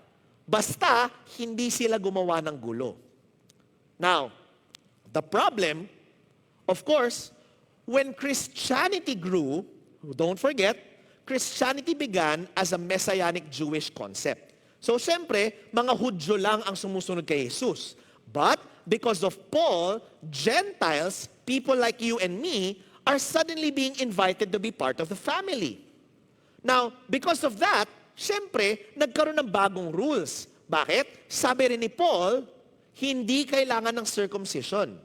Basta, hindi sila gumawa ng gulo. Now, the problem, of course, when Christianity grew, don't forget, Christianity began as a messianic Jewish concept. So, siyempre, mga Hudyo lang ang sumusunod kay Jesus. But, because of Paul, Gentiles, people like you and me, are suddenly being invited to be part of the family. Now, because of that, siyempre, nagkaroon ng bagong rules. Bakit? Sabi rin ni Paul, hindi kailangan ng circumcision.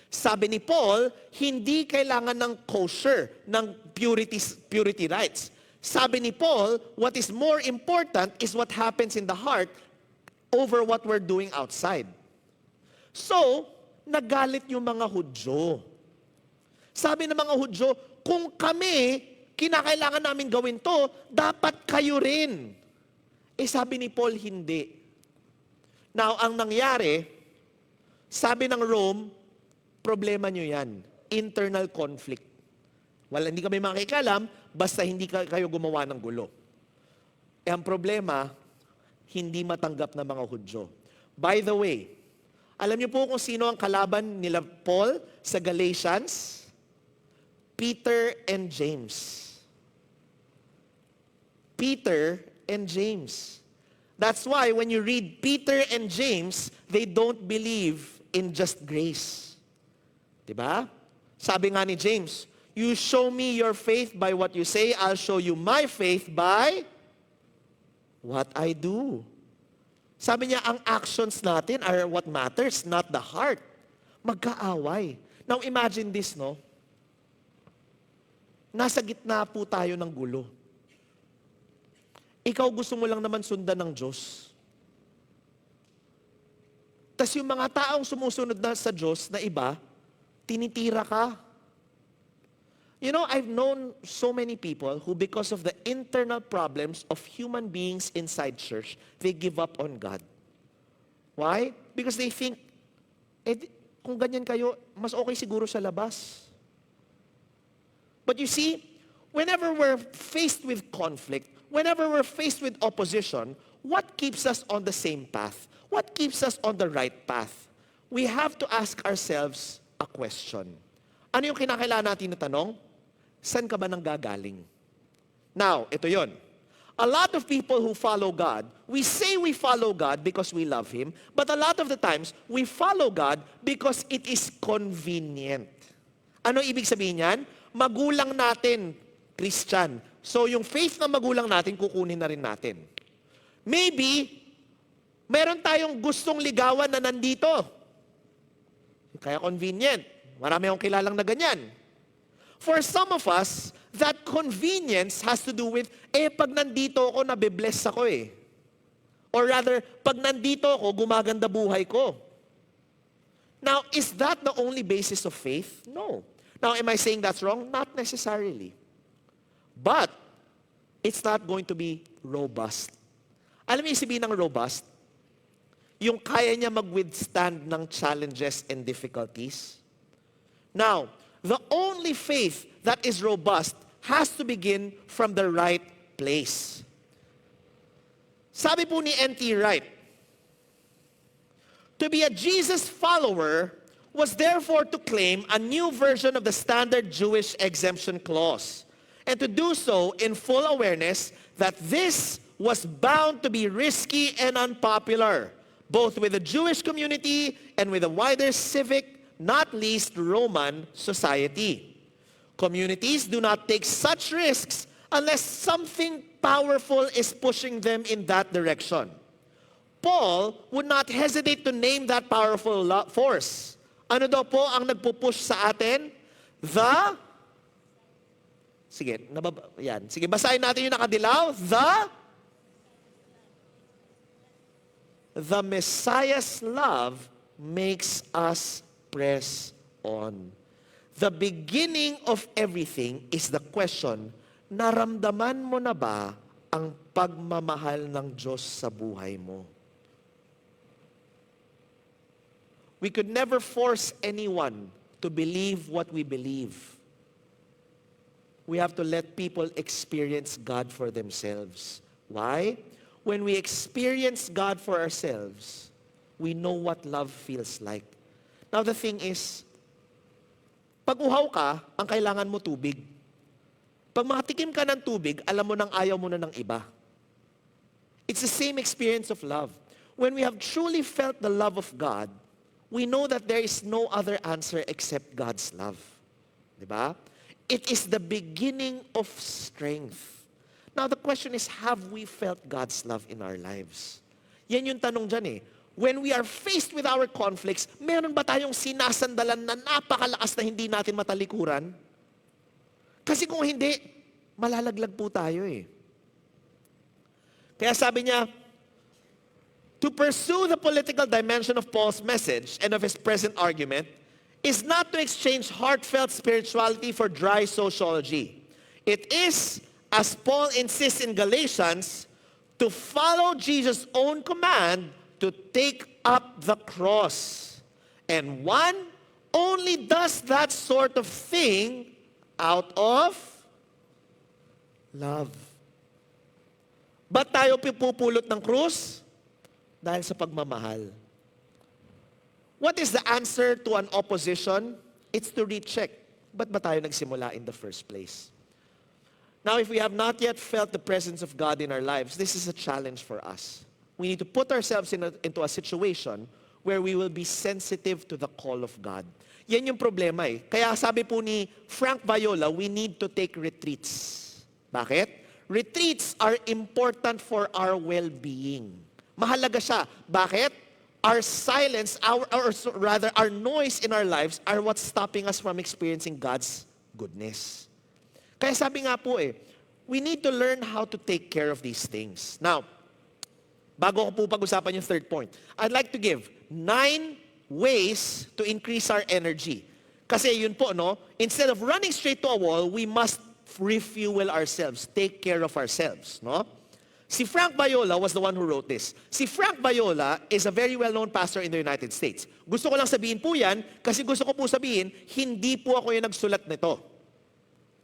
Sabi ni Paul, hindi kailangan ng kosher, ng purity rites. Sabi ni Paul, what is more important is what happens in the heart over what we're doing outside. So, nagalit yung mga Hudyo. Sabi ng mga Hudyo, kung kami, kinakailangan namin gawin to, dapat kayo rin. Eh sabi ni Paul, hindi. Now, ang nangyari, sabi ng Rome, problema nyo yan. Internal conflict. Wala, hindi kami makikialam, basta hindi kayo gumawa ng gulo. Eh ang problema, hindi matanggap ng mga Hudyo. By the way, alam niyo po kung sino ang kalaban nila Paul sa Galatians? Peter and James. Peter and James. That's why when you read Peter and James, they don't believe in just grace. Diba? Sabi nga ni James, you show me your faith by what you say, I'll show you my faith by what I do. Sabi niya, ang actions natin are what matters, not the heart. Magkaaway. Now imagine this, no? Nasa gitna po tayo ng gulo. Ikaw gusto mo lang naman sundan ng Diyos. Tas yung mga taong sumusunod na sa Diyos na iba, tinitira ka. You know, I've known so many people who, because of the internal problems of human beings inside church, they give up on God. Why? Because they think, kung ganyan kayo, mas okay siguro sa labas. But you see, whenever we're faced with conflict, whenever we're faced with opposition, what keeps us on the same path? What keeps us on the right path? We have to ask ourselves a question. Ano yung kinakailangan natin na tanong? Saan ka ba nanggagaling? Now, ito yon. A lot of people who follow God, we say we follow God because we love Him, but a lot of the times, we follow God because it is convenient. Ano ibig sabihin yan? Magulang natin, Christian. So yung faith ng magulang natin, kukunin na rin natin. Maybe, meron tayong gustong ligawan na nandito. Kaya convenient. Marami akong kilalang na ganyan. For some of us, that convenience has to do with, pag nandito ako, nabibless ako eh. Or rather, pag nandito ako, gumaganda buhay ko. Now, is that the only basis of faith? No. Now, am I saying that's wrong? Not necessarily. But, it's not going to be robust. Alam mo yung sabihin ng robust? Yung kaya niya mag-withstand ng challenges and difficulties. Now, the only faith that is robust has to begin from the right place. Sabi po ni N.T. Wright, to be a Jesus follower was therefore to claim a new version of the standard Jewish exemption clause, and to do so in full awareness that this was bound to be risky and unpopular, both with the Jewish community and with the wider civic, not least Roman society. Communities do not take such risks unless something powerful is pushing them in that direction. Paul would not hesitate to name that powerful force. Ano daw po ang nagpupush sa atin? Sige, basahin natin yung nakadilaw. The Messiah's love makes us press on. The beginning of everything is the question, naramdaman mo na ba ang pagmamahal ng Diyos sa buhay mo? We could never force anyone to believe what we believe. We have to let people experience God for themselves. Why? When we experience God for ourselves, we know what love feels like. Now the thing is, pag uhaw ka, ang kailangan mo tubig. Pag makatikim ka ng tubig, alam mo nang ayaw mo na ng iba. It's the same experience of love. When we have truly felt the love of God, we know that there is no other answer except God's love. Diba? It is the beginning of strength. Now the question is, have we felt God's love in our lives? Yan yung tanong dyan eh. When we are faced with our conflicts, meron ba tayong sinasandalan na napakalakas na hindi natin matalikuran? Kasi kung hindi, malalaglag po tayo eh. Kaya sabi niya, to pursue the political dimension of Paul's message and of his present argument is not to exchange heartfelt spirituality for dry sociology. It is, as Paul insists in Galatians, to follow Jesus' own command to take up the cross. And one only does that sort of thing out of love. Ba't tayo pupulot ng krus? Dahil sa pagmamahal. What is the answer to an opposition? It's to recheck. Ba't ba tayo nagsimula in the first place? Now, if we have not yet felt the presence of God in our lives, this is a challenge for us. We need to put ourselves into a situation where we will be sensitive to the call of God. Yan yung problema eh. Kaya sabi po ni Frank Viola, we need to take retreats. Bakit? Retreats are important for our well-being. Mahalaga siya. Bakit? Our silence, our noise in our lives are what's stopping us from experiencing God's goodness. Kaya sabi nga po eh, we need to learn how to take care of these things. Now, bago ko po pag-usapan yung third point, I'd like to give 9 ways to increase our energy. Kasi yun po, no? Instead of running straight to a wall, we must refuel ourselves, take care of ourselves, no? Si Frank Viola was the one who wrote this. Si Frank Viola is a very well-known pastor in the United States. Gusto ko lang sabihin po yan, kasi gusto ko po sabihin, hindi po ako yung nagsulat nito.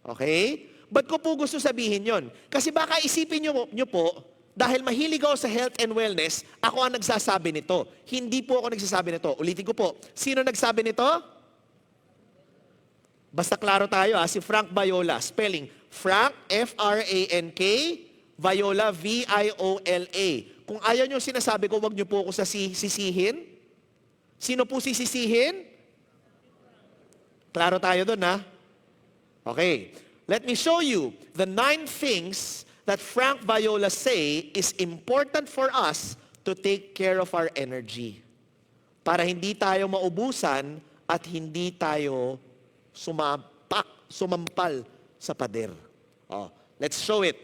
Okay? Ba't ko po gusto sabihin yon? Kasi baka isipin nyo po, dahil mahilig ako sa health and wellness, ako ang nagsasabi nito. Hindi po ako nagsasabi nito. Ulitin ko po, sino nagsabi nito? Basta klaro tayo si Frank Viola. Spelling, Frank, F-R-A-N-K, Viola, V-I-O-L-A. Kung ayaw nyo sinasabi ko, wag nyo po ako sisihin. Sino po sisisihin? Klaro tayo dun, ha? Okay. Let me show you the 9 things that Frank Viola say is important for us to take care of our energy. Para hindi tayo maubusan at hindi tayo sumampal sa pader. Let's show it.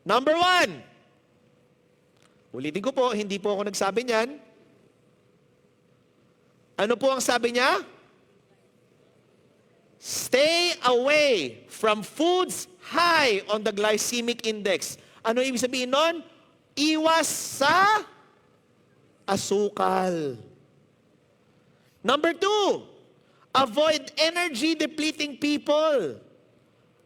Number 1. Ulitin ko po, hindi po ako nagsabi niyan. Ano po ang sabi niya? Stay away from foods high on the glycemic index. Ano ibig sabihin nun? Iwas sa asukal. Number 2, avoid energy-depleting people.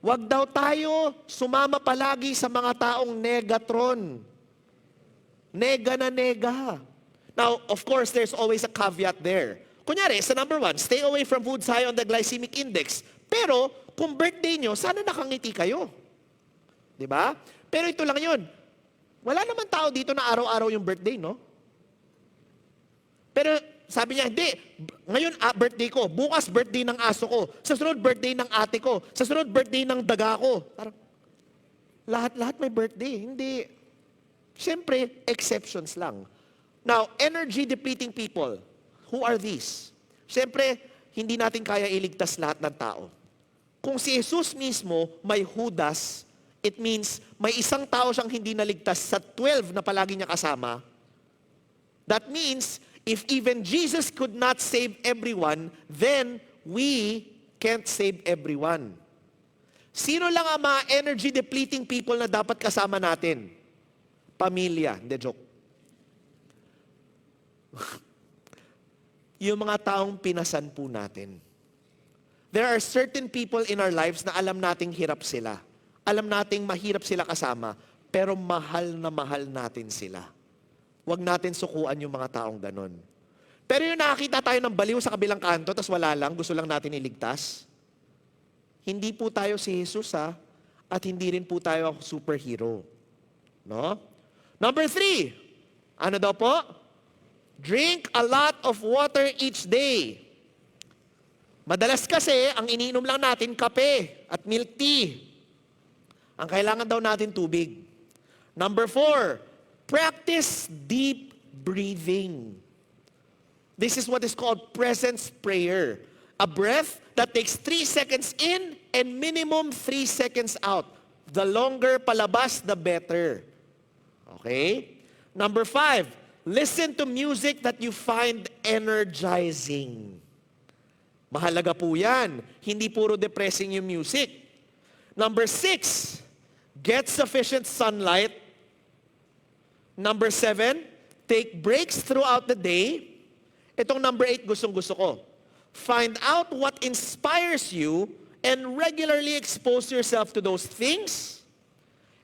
Huwag daw tayo sumama palagi sa mga taong negatron. Nega na nega. Now, of course, there's always a caveat there. Kunyari, sa number 1, stay away from foods high on the glycemic index. Pero, kung birthday nyo, sana nakangiti kayo. Di ba? Pero ito lang yun. Wala naman tao dito na araw-araw yung birthday, no? Pero, sabi niya, hindi. Ngayon, birthday ko. Bukas, birthday ng aso ko. Sa sunod, birthday ng ate ko. Sa sunod, birthday ng daga ko. Parang, lahat may birthday. Hindi. Siyempre, exceptions lang. Now, energy-depleting people. Who are these? Siyempre, hindi natin kaya iligtas lahat ng tao. Kung si Jesus mismo may Judas, it means may isang tao siyang hindi naligtas sa 12 na palagi niya kasama. That means, if even Jesus could not save everyone, then we can't save everyone. Sino lang ang mga energy-depleting people na dapat kasama natin? Pamilya. Hindi, joke. Yung mga taong pinasan po natin. There are certain people in our lives na alam nating hirap sila. Alam nating mahirap sila kasama, pero mahal na mahal natin sila. Huwag natin sukuan yung mga taong ganon. Pero yung nakakita tayo ng baliw sa kabilang kanto, tas wala lang, gusto lang natin iligtas, hindi po tayo si Jesus, at hindi rin po tayo ang superhero. No? Number 3, ano daw po? Drink a lot of water each day. Madalas kasi, ang iniinom lang natin, kape at milk tea. Ang kailangan daw natin, tubig. Number 4, practice deep breathing. This is what is called presence prayer. A breath that takes 3 seconds in and minimum 3 seconds out. The longer palabas, the better. Okay? Number 5, listen to music that you find energizing. Mahalaga po yan. Hindi puro depressing yung music. Number 6, get sufficient sunlight. Number 7, take breaks throughout the day. Itong number 8, gustong-gusto ko. Find out what inspires you and regularly expose yourself to those things.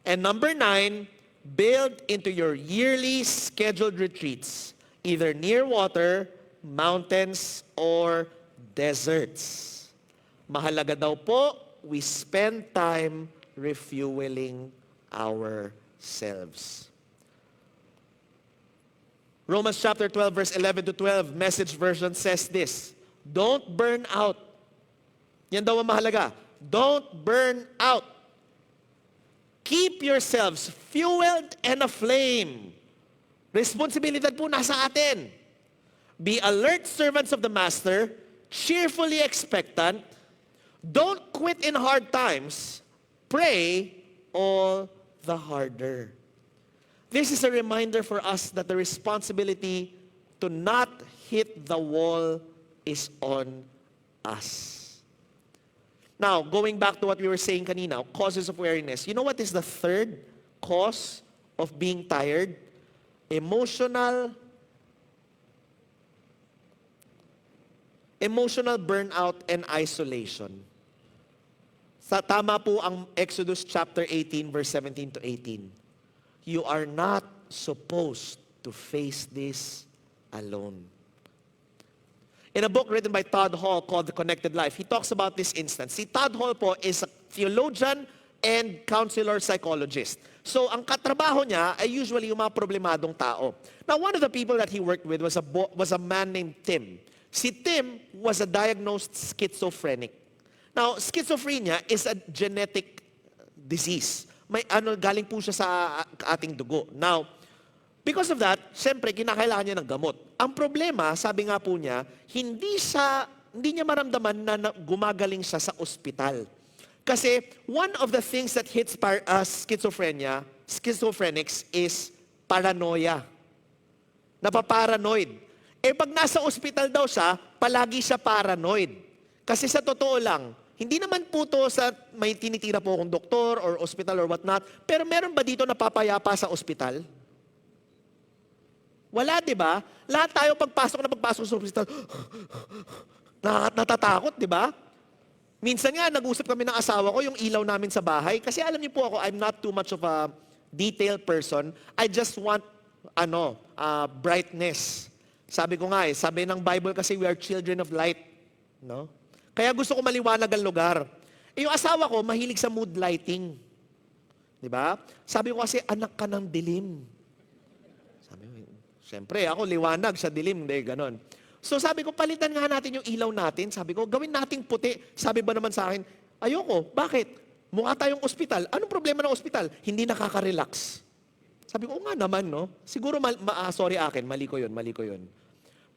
And number 9, build into your yearly scheduled retreats, either near water, mountains, or deserts. Mahalaga daw po, we spend time refueling ourselves. Romans chapter 12, verse 11 to 12, Message version says this, don't burn out. Yan daw ang mahalaga. Don't burn out. Keep yourselves fueled and aflame. Responsibilidad po nasa atin. Be alert servants of the Master, cheerfully expectant. Don't quit in hard times. Pray all the harder. This is a reminder for us that the responsibility to not hit the wall is on us. Now, going back to what we were saying kanina, causes of weariness. You know what is the third cause of being tired? Emotional burnout and isolation. Tama po ang Exodus chapter 18, verse 17 to 18. You are not supposed to face this alone. In a book written by Todd Hall called The Connected Life, he talks about this instance. Si Todd Hall po is a theologian and counselor psychologist. So, ang katrabaho niya ay usually yung mga problemadong tao. Now, one of the people that he worked with was a man named Tim. Si Tim was a diagnosed schizophrenic. Now, schizophrenia is a genetic disease. Galing po siya sa ating dugo. Now, because of that, siyempre, kinakailangan niya ng gamot. Ang problema, sabi nga po niya, hindi niya maramdaman na gumagaling siya sa ospital. Kasi one of the things that hits schizophrenics is paranoia. Napaparanoid. Pag nasa ospital daw siya, palagi siya paranoid. Kasi sa totoo lang, hindi naman po to sa may tinitira po akong doktor or ospital or whatnot, pero meron ba dito napapayapa sa ospital? Wala, di ba? Lahat tayo pagpasok sa ospital, natatakot, di ba? Minsan nga, nag-usap kami ng asawa ko, yung ilaw namin sa bahay, kasi alam niyo po ako, I'm not too much of a detailed person. I just want, brightness. Sabi ko nga sabi ng Bible kasi we are children of light. No? Kaya gusto ko maliwanag ang lugar. Yung asawa ko, mahilig sa mood lighting. Di ba? Sabi ko kasi, anak ka ng dilim. Sabi ko, siyempre, ako liwanag sa dilim, hindi, ganon. So sabi ko, palitan nga natin yung ilaw natin. Sabi ko, gawin nating puti. Sabi ba naman sa akin, ayoko, bakit? Mukha tayong ospital. Anong problema ng ospital? Hindi nakaka-relax. Sabi ko, nga naman, no? Siguro, sorry akin, mali ko yun.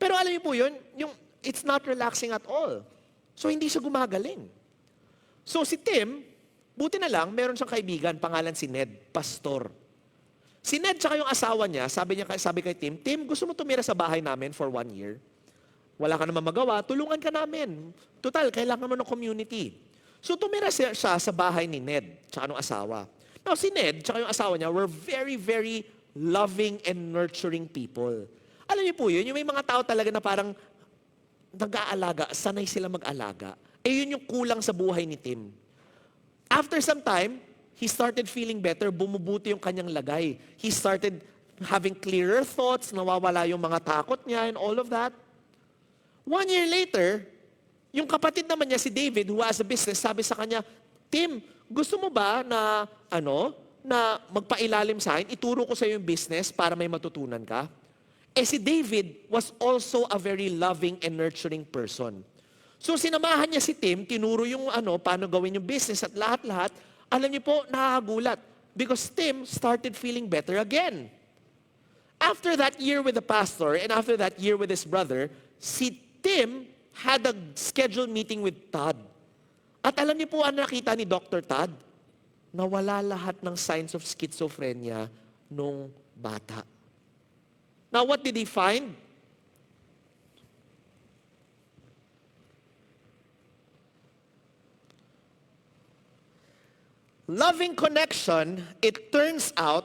Pero alam niyo po yun, it's not relaxing at all. So hindi siya gumagaling. So si Tim, buti na lang, meron siyang kaibigan, pangalan si Ned, pastor. Si Ned tsaka yung asawa niya, sabi kay Tim, Tim, gusto mo tumira sa bahay namin for 1 year? Wala ka naman magawa, tulungan ka namin. Total, kailangan mo ng community. So tumira siya sa bahay ni Ned, tsaka ng asawa. Now si Ned, tsaka yung asawa niya, were very, very loving and nurturing people. Alam niyo po yun, yung may mga tao talaga na parang nag-aalaga, sanay sila mag-alaga. Yun yung kulang sa buhay ni Tim. After some time, he started feeling better, bumubuti yung kanyang lagay. He started having clearer thoughts, nawawala yung mga takot niya and all of that. 1 year later, yung kapatid naman niya, si David, who has a business, sabi sa kanya, Tim, gusto mo ba na magpailalim sa akin, ituro ko sa iyo yung business para may matutunan ka? Si David was also a very loving and nurturing person. So sinamahan niya si Tim, tinuro yung paano gawin yung business at lahat-lahat. Alam niyo po, nakakagulat. Because Tim started feeling better again. After that year with the pastor and after that year with his brother, si Tim had a scheduled meeting with Todd. At alam niyo po ang nakita ni Dr. Todd? Nawala lahat ng signs of schizophrenia nung bata. Now, what did he find? Loving connection, it turns out,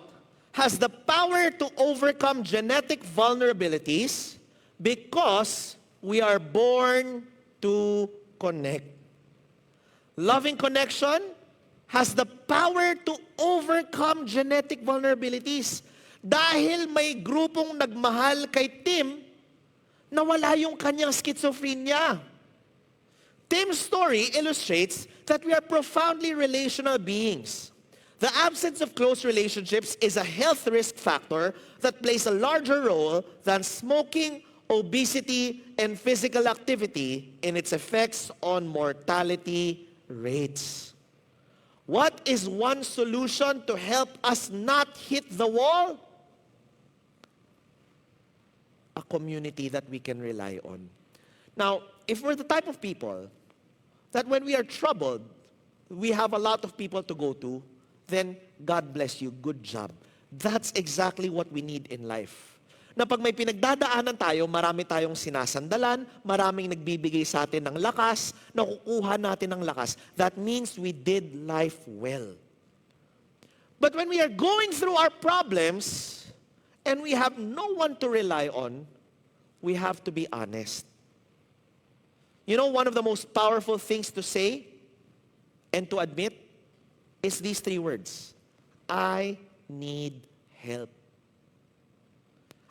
has the power to overcome genetic vulnerabilities because we are born to connect. Loving connection has the power to overcome genetic vulnerabilities. Dahil may grupong nagmahal kay Tim, nawala yung kanyang schizophrenia. Tim's story illustrates that we are profoundly relational beings. The absence of close relationships is a health risk factor that plays a larger role than smoking, obesity, and physical activity in its effects on mortality rates. What is one solution to help us not hit the wall? A community that we can rely on. Now, if we're the type of people that when we are troubled, we have a lot of people to go to, then God bless you, good job. That's exactly what we need in life. na pag may pinagdadaanan tayo, marami tayong sinasandalan, maraming nagbibigay sa atin ng lakas, nakukuha natin ng lakas. That means we did life well. But when we are going through our problems, and we have no one to rely on, we have to be honest. You know, one of the most powerful things to say and to admit is these three words. I need help.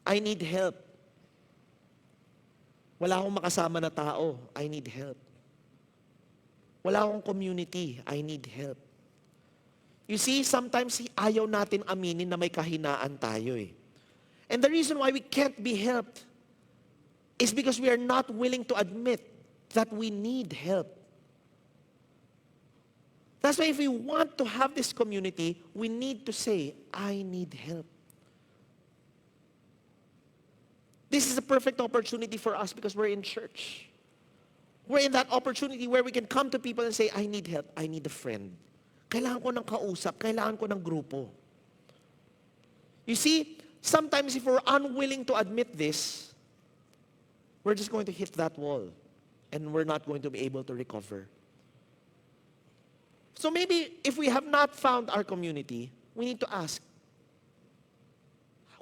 I need help. Wala akong makasama na tao. I need help. Wala akong community. I need help. You see, sometimes ayaw natin aminin na may kahinaan tayo eh. And the reason why we can't be helped is because we are not willing to admit that we need help. That's why if we want to have this community, we need to say, I need help. This is a perfect opportunity for us because we're in church. We're in that opportunity where we can come to people and say, I need help, I need a friend. Kailangan ko ng kausap, kailangan ko ng grupo. You see, sometimes if we're unwilling to admit this, we're just going to hit that wall and we're not going to be able to recover. So maybe if we have not found our community, we need to ask,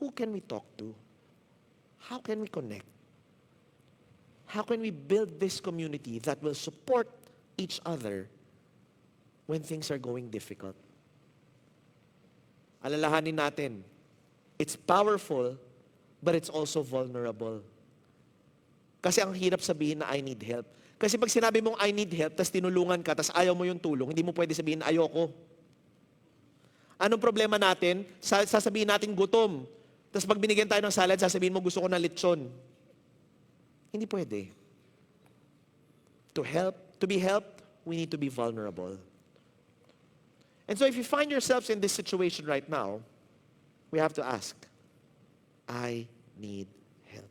who can we talk to? How can we connect? How can we build this community that will support each other when things are going difficult? Alalahanin natin, it's powerful, but it's also vulnerable. Kasi ang hirap sabihin na I need help. Kasi pag sinabi mong I need help, tas tinulungan ka, tas ayaw mo yung tulong, hindi mo pwede sabihin na ayoko. Anong problema natin? Sasabihin natin gutom. Tas pag binigyan tayo ng salad, sasabihin mo gusto ko ng lechon. Hindi pwede. To be helped, we need to be vulnerable. And so if you find yourselves in this situation right now, we have to ask, I need help.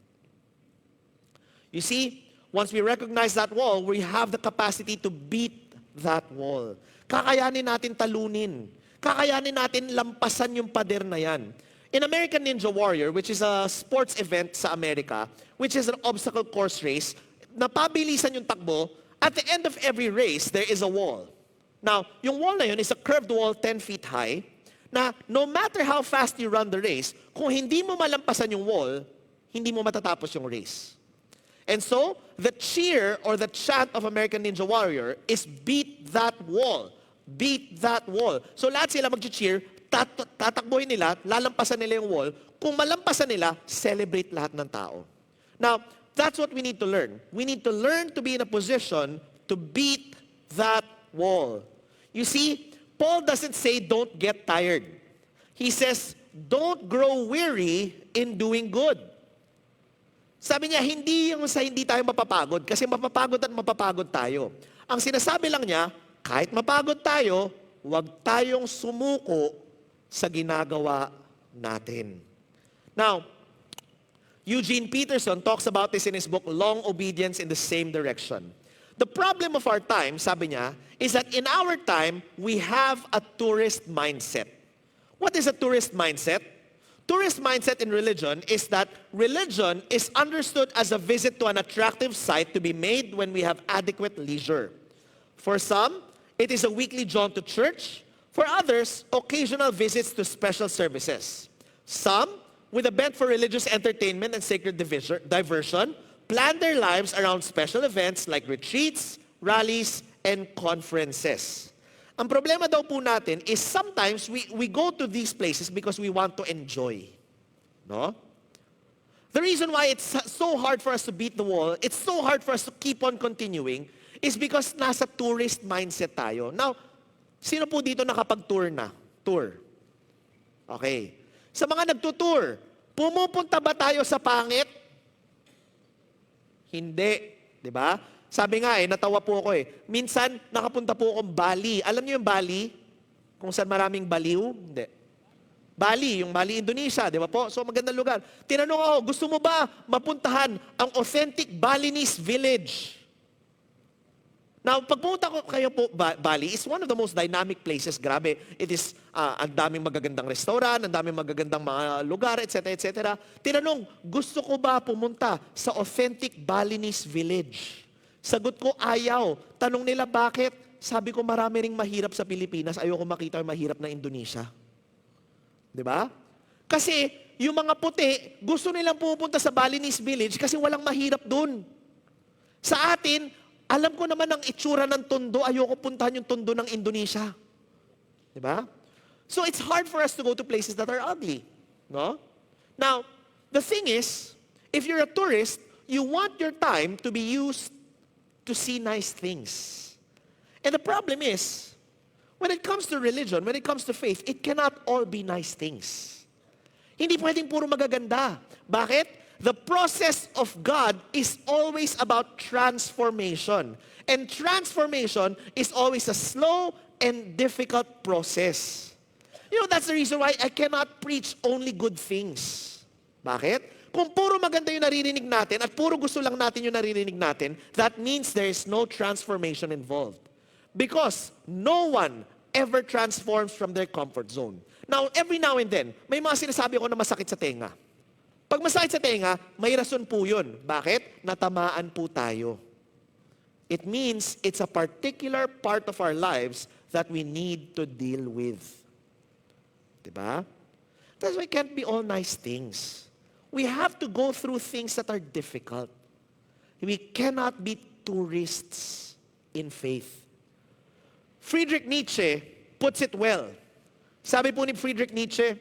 You see, once we recognize that wall, we have the capacity to beat that wall. Kakayanin natin talunin. Kakayanin natin lampasan yung pader na yan. In American Ninja Warrior, which is a sports event sa Amerika, which is an obstacle course race, napabilisan yung takbo, at the end of every race, there is a wall. Now, yung wall na yun is a curved wall 10 feet high, na no matter how fast you run the race, kung hindi mo malampasan yung wall, hindi mo matatapos yung race. And so, the cheer or the chant of American Ninja Warrior is beat that wall. Beat that wall. So lahat sila mag-cheer, tatakbuhin nila, lalampasan nila yung wall. Kung malampasan nila, celebrate lahat ng tao. Now, that's what we need to learn. We need to learn to be in a position to beat that wall. You see, Paul doesn't say don't get tired. He says, don't grow weary in doing good. Sabi niya, hindi yung sa hindi tayo mapapagod, kasi mapapagod at mapapagod tayo. Ang sinasabi lang niya, kahit mapagod tayo, huwag tayong sumuko sa ginagawa natin. Now, Eugene Peterson talks about this in his book, Long Obedience in the Same Direction. The problem of our time, sabi niya, is that in our time, we have a tourist mindset. What is a tourist mindset? Tourist mindset in religion is that religion is understood as a visit to an attractive site to be made when we have adequate leisure. For some, it is a weekly jaunt to church. For others, occasional visits to special services. Some, with a bent for religious entertainment and sacred diversion, plan their lives around special events like retreats, rallies, and conferences. Ang problema daw po natin is sometimes we go to these places because we want to enjoy. No? The reason why it's so hard for us to beat the wall, it's so hard for us to keep on continuing, is because nasa tourist mindset tayo. Now, sino po dito nakapag-tour na? Tour. Okay. Sa mga nagtutour, pumupunta ba tayo sa pangit? Hindi. Di ba? Sabi nga natawa po ako minsan, nakapunta po akong Bali. Alam niyo yung Bali? Kung saan maraming baliw? Hindi. Bali, yung Bali, Indonesia, di ba po? So magandang lugar. Tinanong ako, gusto mo ba mapuntahan ang authentic Balinese village? Now, pag pumunta ko kayo po, Bali is one of the most dynamic places. Grabe, it is, ang daming magagandang restaurant, ang daming magagandang mga lugar, etc., etc. Tinanong, gusto ko ba pumunta sa authentic Balinese village? Sagot ko, ayaw. Tanong nila, bakit? Sabi ko, marami ring mahirap sa Pilipinas. Ayoko makita yung mahirap na Indonesia. Di ba? Kasi, yung mga puti, gusto nilang pupunta sa Balinese village kasi walang mahirap dun. Sa atin, alam ko naman ang itsura ng tondo, ayoko puntahan yung tondo ng Indonesia. Di ba? So it's hard for us to go to places that are ugly. No? Now, the thing is, if you're a tourist, you want your time to be used to see nice things. And the problem is, when it comes to religion, when it comes to faith, it cannot all be nice things. Hindi pwedeng puro magaganda. Bakit? The process of God is always about transformation. And transformation is always a slow and difficult process. You know, that's the reason why I cannot preach only good things. Bakit? Kung puro maganda yung naririnig natin at puro gusto lang natin yung naririnig natin, that means there is no transformation involved. Because no one ever transforms from their comfort zone. Now, every now and then, may mga sinasabi ako na masakit sa tenga. Pag masakit sa tenga, may rason po yun. Bakit? Natamaan po tayo. It means it's a particular part of our lives that we need to deal with. Diba? That's why it can't be all nice things. We have to go through things that are difficult. We cannot be tourists in faith. Friedrich Nietzsche puts it well. Sabi po ni Friedrich Nietzsche,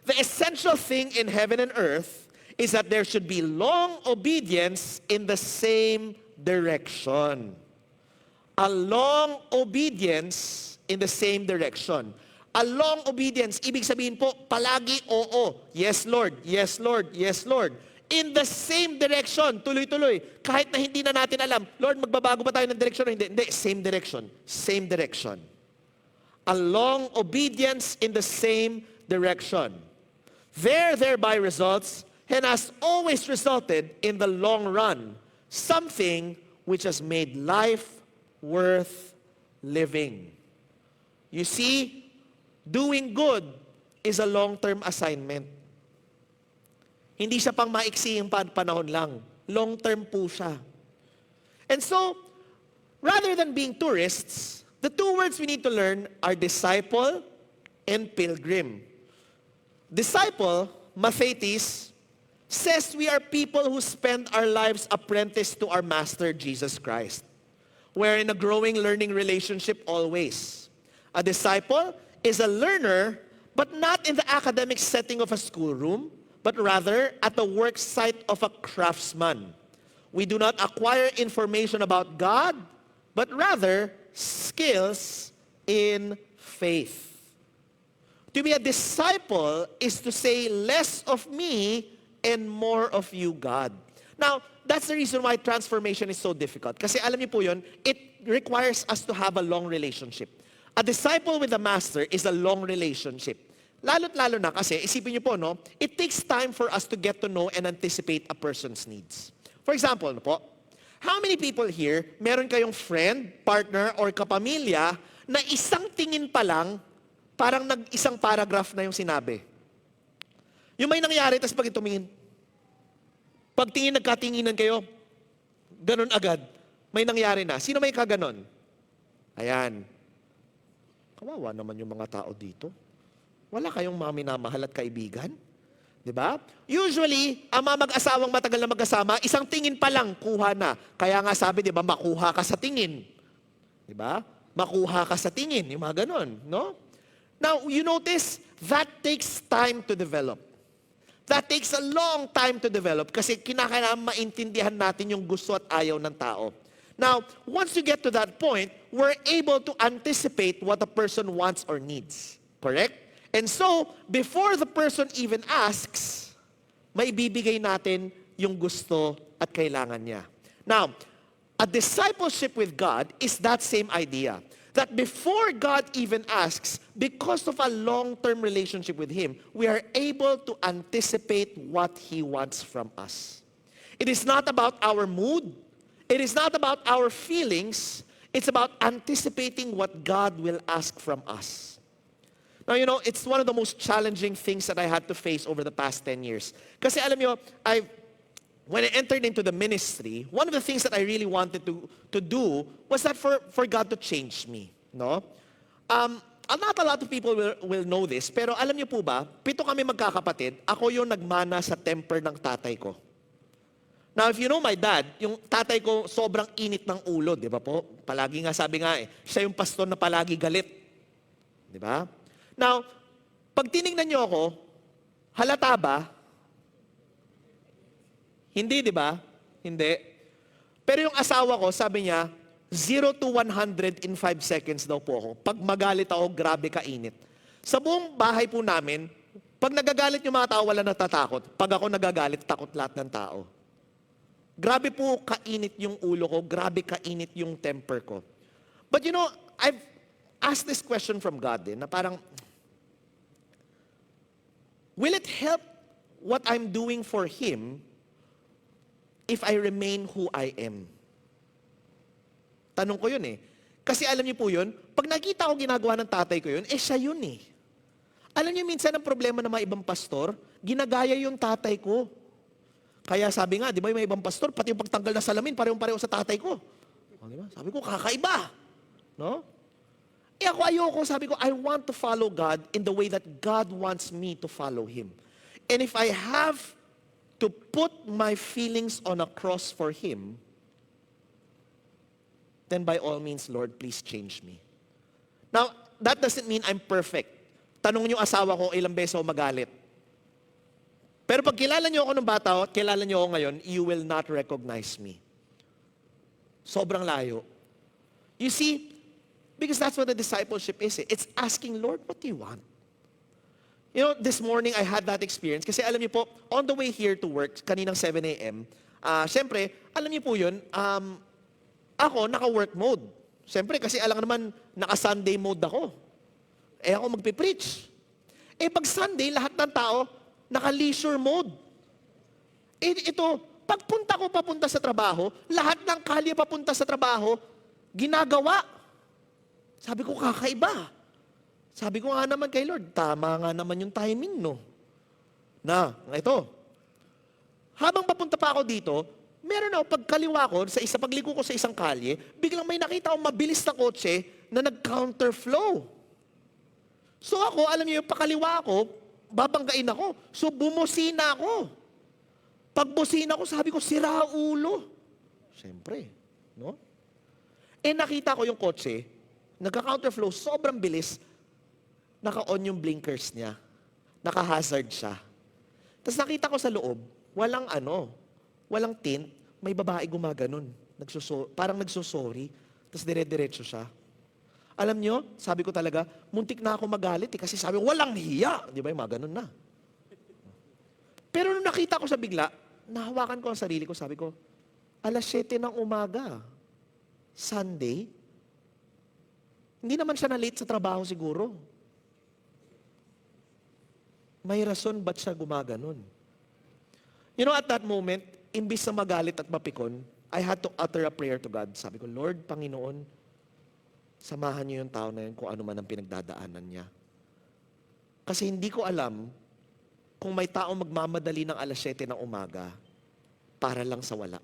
the essential thing in heaven and earth is that there should be long obedience in the same direction. A long obedience in the same direction. A long obedience, ibig sabihin po, palagi oo. Yes, Lord. Yes, Lord. Yes, Lord. In the same direction, tuloy-tuloy. Kahit na hindi na natin alam, Lord, magbabago ba tayo ng direction o hindi? Hindi, same direction. Same direction. A long obedience in the same direction. Thereby results and has always resulted in the long run, something which has made life worth living. You see, doing good is a long-term assignment. Hindi siya pang maiksing panahon lang. Long-term po siya. And so, rather than being tourists, the two words we need to learn are disciple and pilgrim. Disciple, mathetes, says we are people who spend our lives apprenticed to our Master Jesus Christ. We're in a growing learning relationship always. A disciple is a learner, but not in the academic setting of a schoolroom, but rather at the work site of a craftsman. We do not acquire information about God, but rather skills in faith. To be a disciple is to say less of me and more of you, God. Now, that's the reason why transformation is so difficult. Kasi alam niyo po yun, it requires us to have a long relationship. A disciple with a master is a long relationship. Lalo't lalo na kasi, isipin niyo po, no, it takes time for us to get to know and anticipate a person's needs. For example, no po, how many people here, meron kayong friend, partner, or kapamilya na isang tingin pa lang, parang nag-isang paragraph na yung sinabi? Yung may nangyari, tapos pag tumingin, pagtingin, nagkatinginan kayo, ganun agad, may nangyari na. Sino may kaganon? Ayan. Kawawa naman yung mga tao dito. Wala kayong mga minamahal at kaibigan? Diba? Usually, ang mga mag-asawang matagal na magkasama, isang tingin pa lang, kuha na. Kaya nga sabi, diba, makuha ka sa tingin. Diba? Makuha ka sa tingin. Yung mga ganon, no? Now, you notice, that takes time to develop. That takes a long time to develop kasi kinakailangan maintindihan natin yung gusto at ayaw ng tao. Now, once you get to that point, we're able to anticipate what a person wants or needs. Correct? And so, before the person even asks, may bibigay natin yung gusto at kailangan niya. Now, a discipleship with God is that same idea. That before God even asks, because of a long-term relationship with Him, we are able to anticipate what He wants from us. It is not about our mood. It is not about our feelings. It's about anticipating what God will ask from us. Now, you know, it's one of the most challenging things that I had to face over the past 10 years. Kasi alam nyo, when I entered into the ministry, one of the things that I really wanted to do was that for God to change me. No? Not a lot of people will know this, pero alam niyo po ba, 7 kami magkakapatid, ako yung nagmana sa temper ng tatay ko. Now, if you know my dad, yung tatay ko sobrang init ng ulo, di ba po? Palagi nga sabi nga siya yung pastor na palagi galit. Di ba? Now, pag tinignan niyo ako, halata ba? Hindi, di ba? Hindi. Pero yung asawa ko, sabi niya, 0 to 100 in 5 seconds daw po ako. Pag magalit ako, grabe kainit. Sa buong bahay po namin, pag nagagalit yung mga tao, wala natatakot. Pag ako nagagalit, takot lahat ng tao. Grabe po kainit yung ulo ko, grabe kainit yung temper ko. But you know, I've asked this question from God na parang, will it help what I'm doing for Him if I remain who I am? Tanong ko yun Kasi alam niyo po yun, pag nakita ko ginagawa ng tatay ko yun, siya yun Alam niyo minsan ang problema ng mga ibang pastor, ginagaya yung tatay ko. Kaya sabi nga, di ba may ibang pastor, pati yung pagtanggal ng salamin, parehong-pareho sa tatay ko. Diba? Sabi ko, kakaiba. No? Ako ayoko, sabi ko, I want to follow God in the way that God wants me to follow Him. And if I have to put my feelings on a cross for Him, then by all means, Lord, please change me. Now, that doesn't mean I'm perfect. Tanong niyo asawa ko, ilang beses ako magalit. Pero pag kilala niyo ako nung bata at kilala niyo ako ngayon, you will not recognize me. Sobrang layo. You see, because that's what the discipleship is. It's asking, Lord, what do you want? You know, this morning I had that experience. Kasi alam niyo po, on the way here to work, kaninang 7 a.m., syempre, alam niyo po yun, ako, naka-work mode. Siyempre, kasi alam naman, naka-Sunday mode ako. Ako magpipreach. Pag Sunday, lahat ng tao, naka-leisure mode. Ito, pagpunta ko papunta sa trabaho, lahat ng kalye papunta sa trabaho, ginagawa. Sabi ko, kakaiba. Sabi ko nga naman kay Lord, tama nga naman yung timing, no? Ito. Habang papunta pa ako dito, meron ako, pagkaliwa ko, pagligo ko sa isang kalye, biglang may nakita akong mabilis na kotse na nag-counterflow. So ako, alam niyo, yung pakaliwa ko, babanggain ako. So bumusina ako. Pag busina ko, sabi ko, sira ulo. Siyempre, no? Nakita ko yung kotse, nagka-counterflow, sobrang bilis, naka-on yung blinkers niya. Naka-hazard siya. Tapos nakita ko sa loob, walang tint, may babae gumaganon. Parang nagsusorry, tapos dire-diretso siya. Alam nyo, sabi ko talaga, muntik na ako magalit kasi sabi ko, walang hiya. Di ba, yung mga ganun na. Pero nung nakita ko sa bigla, nahawakan ko ang sarili ko, sabi ko, 7:00 ng umaga, Sunday, hindi naman siya na-late sa trabaho siguro. May rason ba't siya gumaganon? You know, at that moment, imbis na magalit at mapikon, I had to utter a prayer to God. Sabi ko, Lord, Panginoon, samahan niyo yung tao na yun kung ano man ang pinagdadaanan niya. Kasi hindi ko alam kung may tao magmamadali ng 7:00 ng umaga para lang sa wala.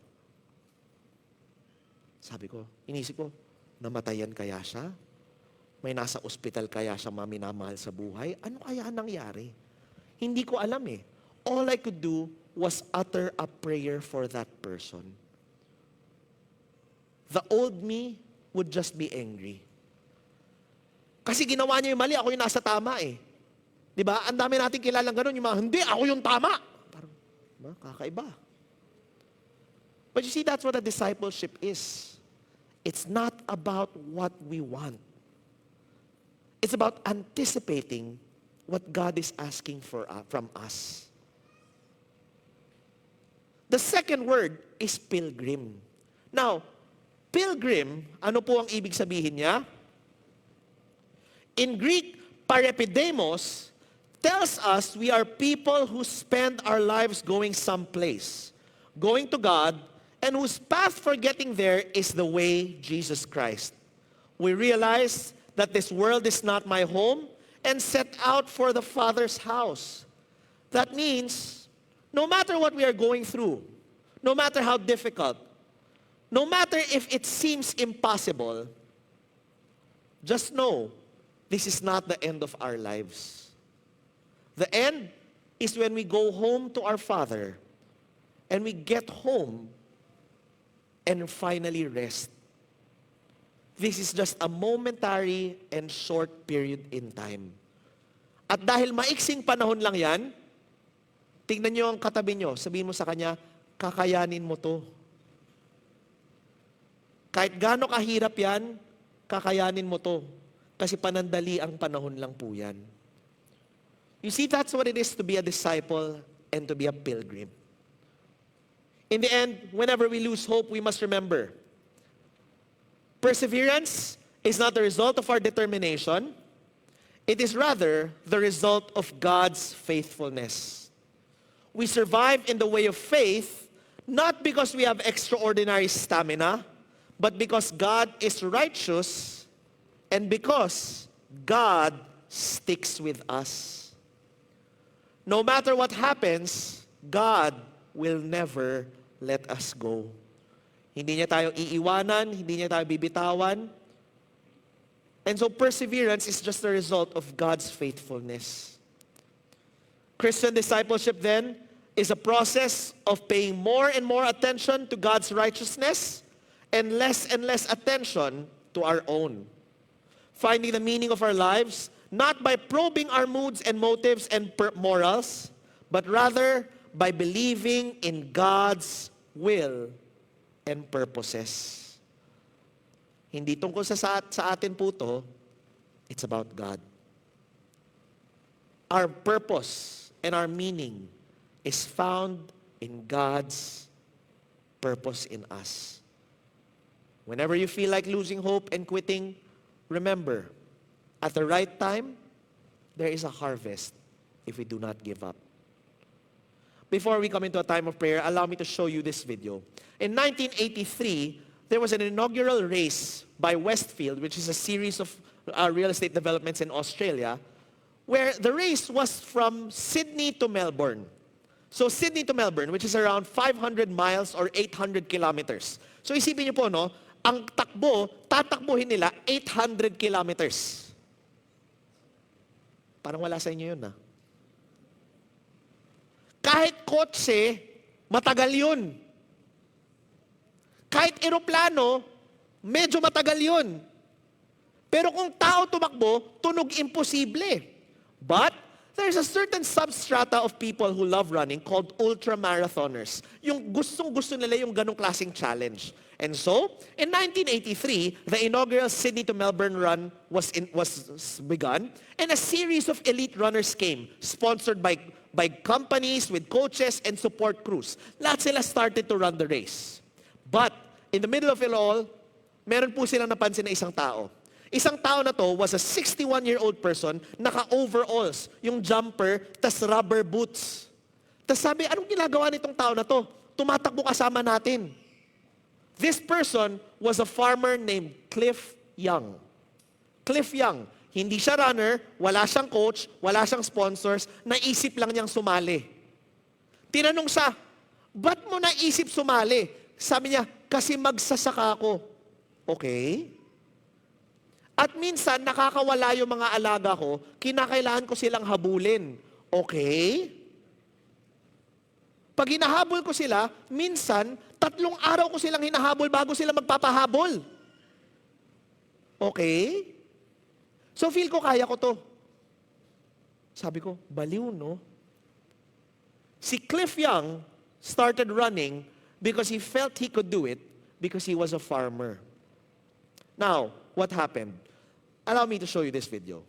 Sabi ko, inisip ko, namatayan kaya siya? May nasa ospital kaya siya minamahal sa buhay? Ano kaya nangyari? Hindi ko alam All I could do was utter a prayer for that person. The old me would just be angry. Kasi ginawa niya yung mali, ako yung nasa tama Di ba? Ang dami natin kilalang ganun, yung mga, hindi, ako yung tama. Parang, kakaiba. But you see, that's what a discipleship is. It's not about what we want. It's about anticipating what God is asking from us. The second word is pilgrim. Now, pilgrim, ano po ang ibig sabihin niya? In Greek, parepidemos tells us we are people who spend our lives going someplace, going to God and whose path for getting there is the way, Jesus Christ. We realize that this world is not my home and set out for the Father's house. That means, no matter what we are going through, no matter how difficult, no matter if it seems impossible, just know this is not the end of our lives. The end is when we go home to our Father and we get home and finally rest. This is just a momentary and short period in time. At dahil maiksing panahon lang yan, tingnan nyo ang katabi nyo, sabihin mo sa kanya, kakayanin mo to. Kahit gaano kahirap yan, kakayanin mo to. Kasi panandali ang panahon lang po yan. You see, that's what it is to be a disciple and to be a pilgrim. In the end, whenever we lose hope, we must remember, perseverance is not the result of our determination. It is rather the result of God's faithfulness. We survive in the way of faith, not because we have extraordinary stamina, but because God is righteous and because God sticks with us. No matter what happens, God will never let us go. Hindi niya tayo iiwanan, hindi niya tayo bibitawan. And so perseverance is just the result of God's faithfulness. Christian discipleship then is a process of paying more and more attention to God's righteousness and less attention to our own. Finding the meaning of our lives, not by probing our moods and motives and morals, but rather by believing in God's will and purposes. Hindi tungkol sa atin po to, it's about God. Our purpose and our meaning is found in God's purpose in us. Whenever you feel like losing hope and quitting, remember, at the right time, there is a harvest if we do not give up. Before we come into a time of prayer, allow me to show you this video. In 1983, there was an inaugural race by Westfield, which is a series of real estate developments in Australia, where the race was from Sydney to Melbourne. So Sydney to Melbourne, which is around 500 miles or 800 kilometers. So isipin niyo po, no, ang takbo, tatakbuhin nila 800 kilometers. Parang wala sa inyo yun, na. Kahit kotse, matagal yun. Kahit eroplano, medyo matagal yun. Pero kung tao tumakbo, tunog imposible. But there's a certain substrata of people who love running called ultramarathoners. Yung gustong-gusto nila yung ganong klaseng challenge. And so, in 1983, the inaugural Sydney to Melbourne run was begun, and a series of elite runners came, sponsored by companies with coaches and support crews. Lahat sila started to run the race. But, in the middle of it all, meron po silang napansin na isang tao. Isang tao na to was a 61-year-old person, naka-overalls, yung jumper, tas rubber boots. Tas sabi, anong ginagawa nitong tao na to? Tumatakbo kasama natin. This person was a farmer named Cliff Young. Cliff Young, hindi siya runner, wala siyang coach, wala siyang sponsors, naisip lang niyang sumali. Tinanong siya, ba't mo naisip sumali? Sabi niya, kasi magsasaka ako. Okay. At minsan, nakakawala yung mga alaga ko, kinakailangan ko silang habulin. Okay. Pag hinahabol ko sila, minsan, 3 araw ko silang hinahabol bago sila magpapahabol. Okay? So feel ko kaya ko to. Sabi ko, baliw, no? Si Cliff Young started running because he felt he could do it because he was a farmer. Now, what happened? Allow me to show you this video.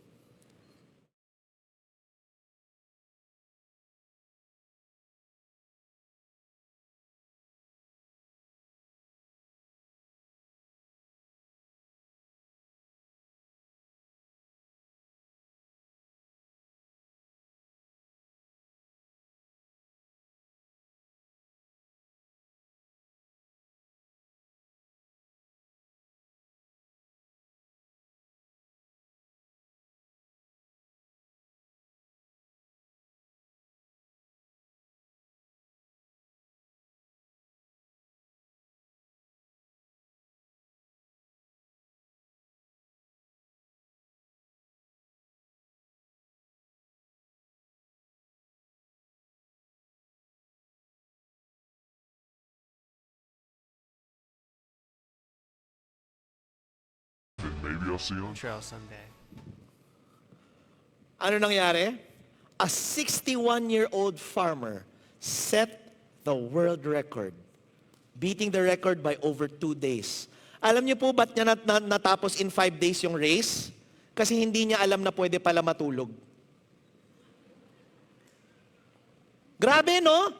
Maybe I'll see you on Trail someday. Ano nangyari? A 61-year-old farmer set the world record, beating the record by over 2 days. Alam niyo po ba't niya natapos in 5 days yung race? Kasi hindi niya alam na pwede pala matulog. Grabe, no?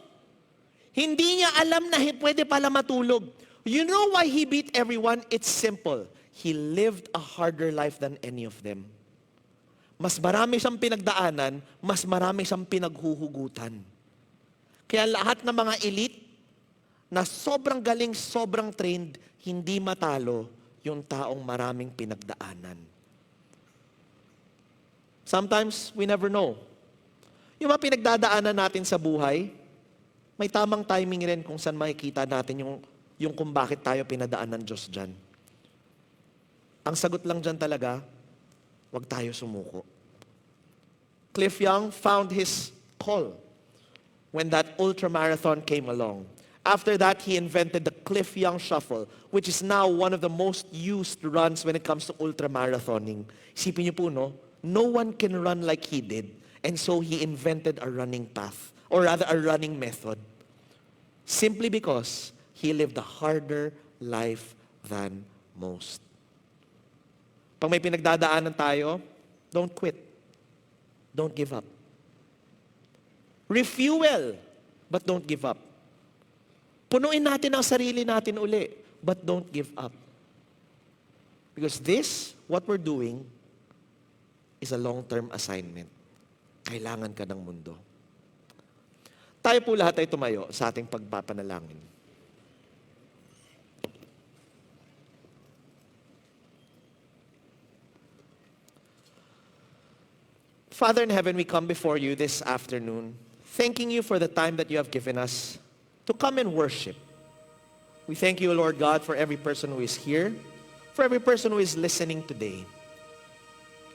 Hindi niya alam na pwede pala matulog. You know why he beat everyone? It's simple. He lived a harder life than any of them. Mas marami siyang pinagdaanan, mas marami siyang pinaghuhugutan. Kaya lahat ng mga elite na sobrang galing, sobrang trained, hindi matalo yung taong maraming pinagdaanan. Sometimes, we never know. Yung mga pinagdadaanan natin sa buhay, may tamang timing rin kung saan makikita natin yung kung bakit tayo pinadaan ng Diyos dyan. Ang sagot lang dyan talaga, huwag tayo sumuko. Cliff Young found his call when that ultramarathon came along. After that, he invented the Cliff Young Shuffle, which is now one of the most used runs when it comes to ultramarathoning. Isipin niyo po, no? No one can run like he did. And so he invented a running path, or rather a running method. Simply because he lived a harder life than most. Pag may pinagdadaanan tayo, don't quit. Don't give up. Refuel, but don't give up. Punuin natin ang sarili natin uli, but don't give up. Because this, what we're doing, is a long-term assignment. Kailangan ka ng mundo. Tayo po lahat ay tumayo sa ating pagpapanalangin. Father in heaven, we come before you this afternoon, thanking you for the time that you have given us to come and worship. We thank you, Lord God, for every person who is here, for every person who is listening today.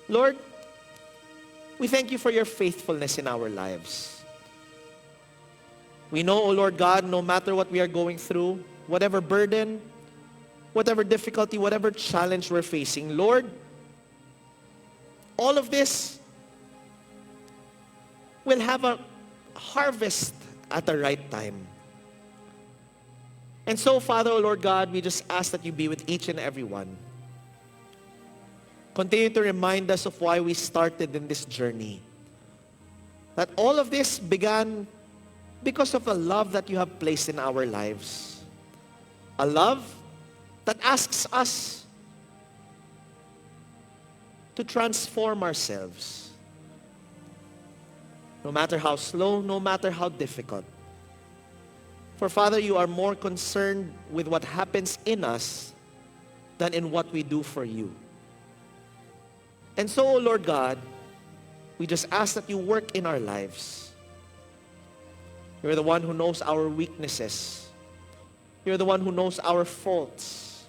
Lord, we thank you for your faithfulness in our lives. We know, O Lord God, no matter what we are going through, whatever burden, whatever difficulty, whatever challenge we're facing, Lord, all of this will have a harvest at the right time. And so, Father, O Lord God, we just ask that you be with each and every one. Continue to remind us of why we started in this journey. That all of this began because of a love that you have placed in our lives. A love that asks us to transform ourselves. No matter how slow, no matter how difficult. For Father, you are more concerned with what happens in us than in what we do for you. And so, O Lord God, we just ask that you work in our lives. You're the one who knows our weaknesses. You're the one who knows our faults.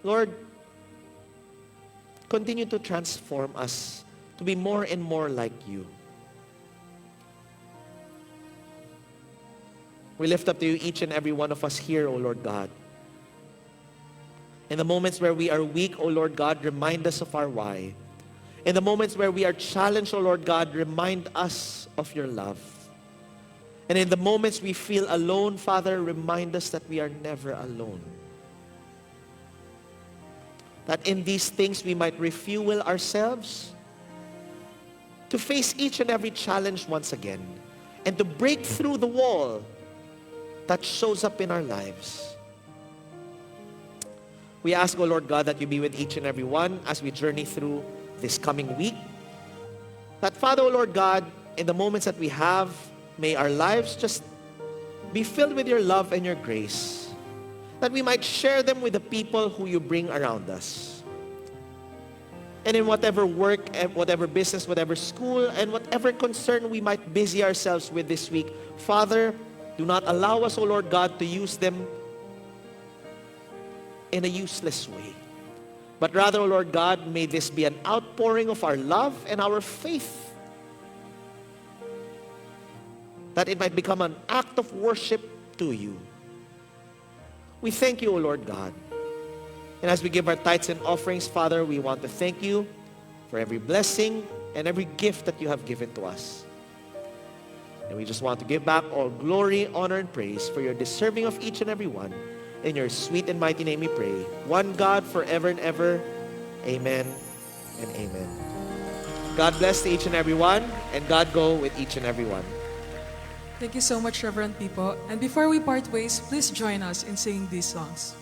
Lord, continue to transform us to be more and more like you. We lift up to you each and every one of us here, O Lord God. In the moments where we are weak, O Lord God, remind us of our why. In the moments where we are challenged, O Lord God, remind us of your love. And in the moments we feel alone, Father, remind us that we are never alone. That in these things we might refuel ourselves to face each and every challenge once again and to break through the wall that shows up in our lives. We ask, O Lord God, that you be with each and every one as we journey through this coming week. That, Father, O Lord God, in the moments that we have, may our lives just be filled with your love and your grace. That we might share them with the people who you bring around us. And in whatever work, and whatever business, whatever school, and whatever concern we might busy ourselves with this week, Father, do not allow us, O Lord God, to use them in a useless way. But rather, O Lord God, may this be an outpouring of our love and our faith. That it might become an act of worship to you. We thank you, O Lord God. And as we give our tithes and offerings, Father, we want to thank you for every blessing and every gift that you have given to us. And we just want to give back all glory, honor, and praise for your deserving of each and every one. In your sweet and mighty name we pray. One God forever and ever. Amen and amen. God bless to each and every one, and God go with each and every one. Thank you so much, Reverend Pipo. And before we part ways, please join us in singing these songs.